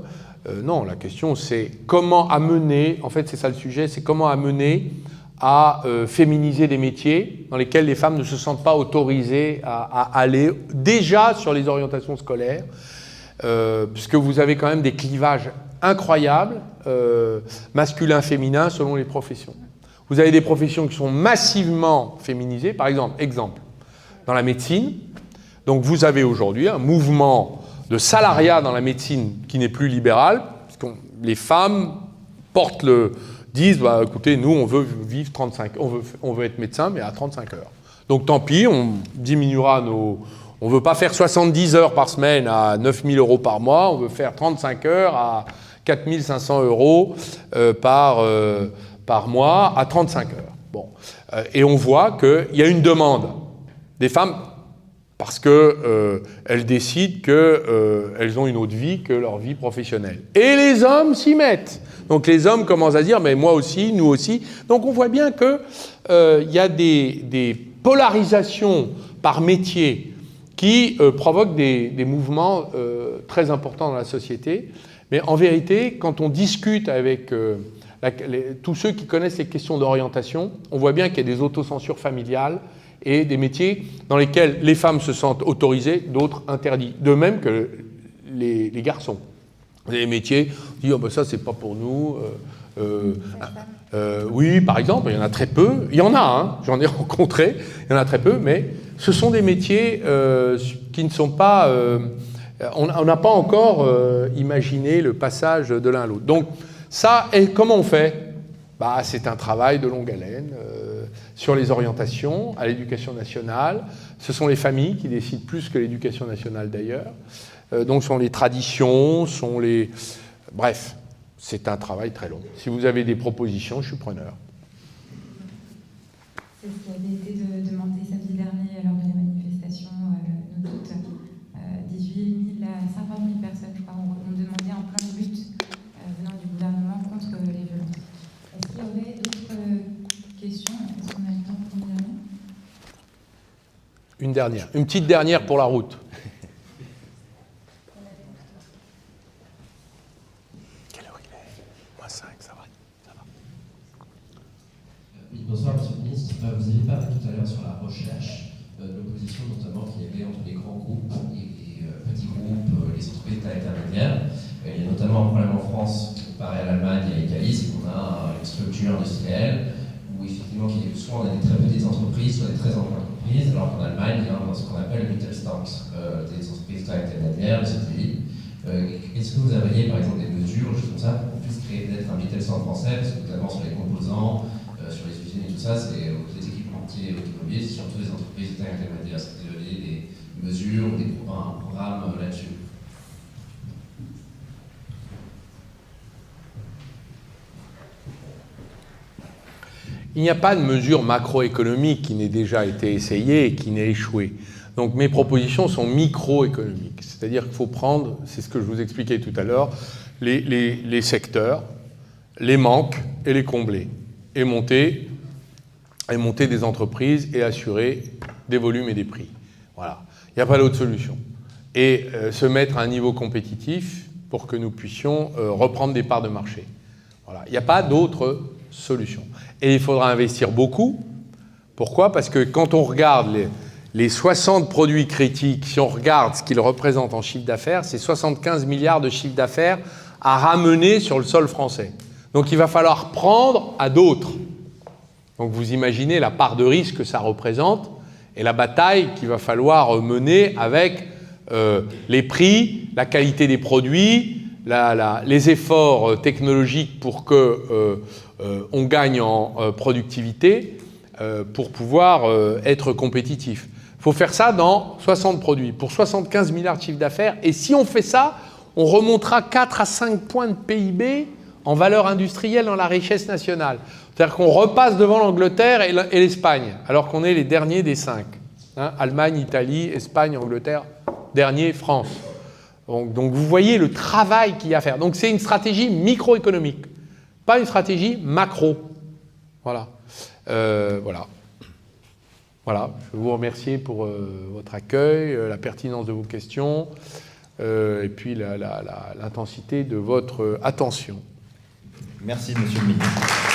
Non, la question c'est comment amener, en fait c'est ça le sujet, c'est comment amener à féminiser des métiers dans lesquels les femmes ne se sentent pas autorisées à aller déjà sur les orientations scolaires. Puisque vous avez quand même des clivages incroyables, masculin-féminin, selon les professions. Vous avez des professions qui sont massivement féminisées, par exemple, dans la médecine. Donc vous avez aujourd'hui un mouvement de salariat dans la médecine qui n'est plus libéral, parce que les femmes disent, écoutez, nous on veut vivre 35, on veut être médecin, mais à 35 heures. Donc tant pis, on diminuera on ne veut pas faire 70 heures par semaine à 9 000 € par mois, on veut faire 35 heures à 4 500 € par mois à 35 heures. Bon. Et on voit qu'il y a une demande des femmes parce qu'elles décident qu'elles ont une autre vie que leur vie professionnelle. Et les hommes s'y mettent. Donc les hommes commencent à dire, mais moi aussi, nous aussi. Donc on voit bien qu'il y a des polarisations par métier qui provoquent des mouvements très importants dans la société. Mais en vérité, quand on discute avec tous ceux qui connaissent les questions d'orientation, on voit bien qu'il y a des autocensures familiales et des métiers dans lesquels les femmes se sentent autorisées, d'autres interdits. De même que les garçons. Vous avez des métiers, on dit, ça c'est pas pour nous. Oui, par exemple, il y en a très peu. Il y en a, hein, j'en ai rencontré, il y en a très peu, mais ce sont des métiers qui ne sont pas... on n'a pas encore imaginé le passage de l'un à l'autre. Donc ça, comment on fait? C'est un travail de longue haleine sur les orientations à l'éducation nationale. Ce sont les familles qui décident plus que l'éducation nationale d'ailleurs. Donc sont les traditions, Bref, c'est un travail très long. Si vous avez des propositions, je suis preneur. C'est ce qui avait été demandé samedi dernier lors de la manifestation, nous toutes. 18 000 à 50 000 personnes, je crois, ont demandé un plan de lutte venant du gouvernement contre les violences. Est-ce qu'il y aurait d'autres questions? Est-ce qu'on a le temps pour une dernière? Une petite dernière pour la route. Quelle heure il est? Moins 5, ça va. Oui, bonsoir, Monsieur le Ministre. Vous avez parlé tout à l'heure sur la recherche, de l'opposition notamment qu'il y avait entre les grands groupes et petits groupes, les entreprises de taille intermédiaire. Il y a notamment un problème en France, comparé à l'Allemagne et à l'Italie, c'est qu'on a une structure industrielle où effectivement, soit on a des très petites entreprises, soit des très grandes entreprises, alors qu'en Allemagne, il y a ce qu'on appelle le Mittelstand, des entreprises de taille intermédiaire, des CTI. Est-ce que vous auriez par exemple des mesures, choses comme ça, pour qu'on puisse créer peut-être un Mittelstand français, parce que notamment sur les composants, sur les usines et tout ça, c'est les équipementiers automobiles, c'est surtout des entreprises de taille intermédiaire. Est-ce que vous auriez des mesures ou un programme là-dessus? Il n'y a pas de mesure macroéconomique qui n'ait déjà été essayée et qui n'ait échoué. Donc mes propositions sont microéconomiques. C'est-à-dire qu'il faut prendre, c'est ce que je vous expliquais tout à l'heure, les secteurs, les manques et les combler. Et monter des entreprises et assurer des volumes et des prix. Voilà. Il n'y a pas d'autre solution. Et se mettre à un niveau compétitif pour que nous puissions reprendre des parts de marché. Voilà. Il n'y a pas d'autre solution. Et il faudra investir beaucoup. Pourquoi? Parce que quand on regarde les 60 produits critiques, si on regarde ce qu'ils représentent en chiffre d'affaires, c'est 75 milliards de chiffre d'affaires à ramener sur le sol français. Donc il va falloir prendre à d'autres. Donc vous imaginez la part de risque que ça représente et la bataille qu'il va falloir mener avec les prix, la qualité des produits, les efforts technologiques pour qu'on gagne en productivité pour pouvoir être compétitif. Il faut faire ça dans 60 produits, pour 75 milliards de chiffre d'affaires. Et si on fait ça, on remontera 4 à 5 points de PIB en valeur industrielle dans la richesse nationale. C'est-à-dire qu'on repasse devant l'Angleterre et l'Espagne, alors qu'on est les derniers des 5. Allemagne, Italie, Espagne, Angleterre, dernier, France. Donc vous voyez le travail qu'il y a à faire. Donc c'est une stratégie microéconomique, pas une stratégie macro. Voilà. Voilà, je vous remercie pour votre accueil, la pertinence de vos questions et puis l'intensité de votre attention. Merci, Monsieur le Ministre.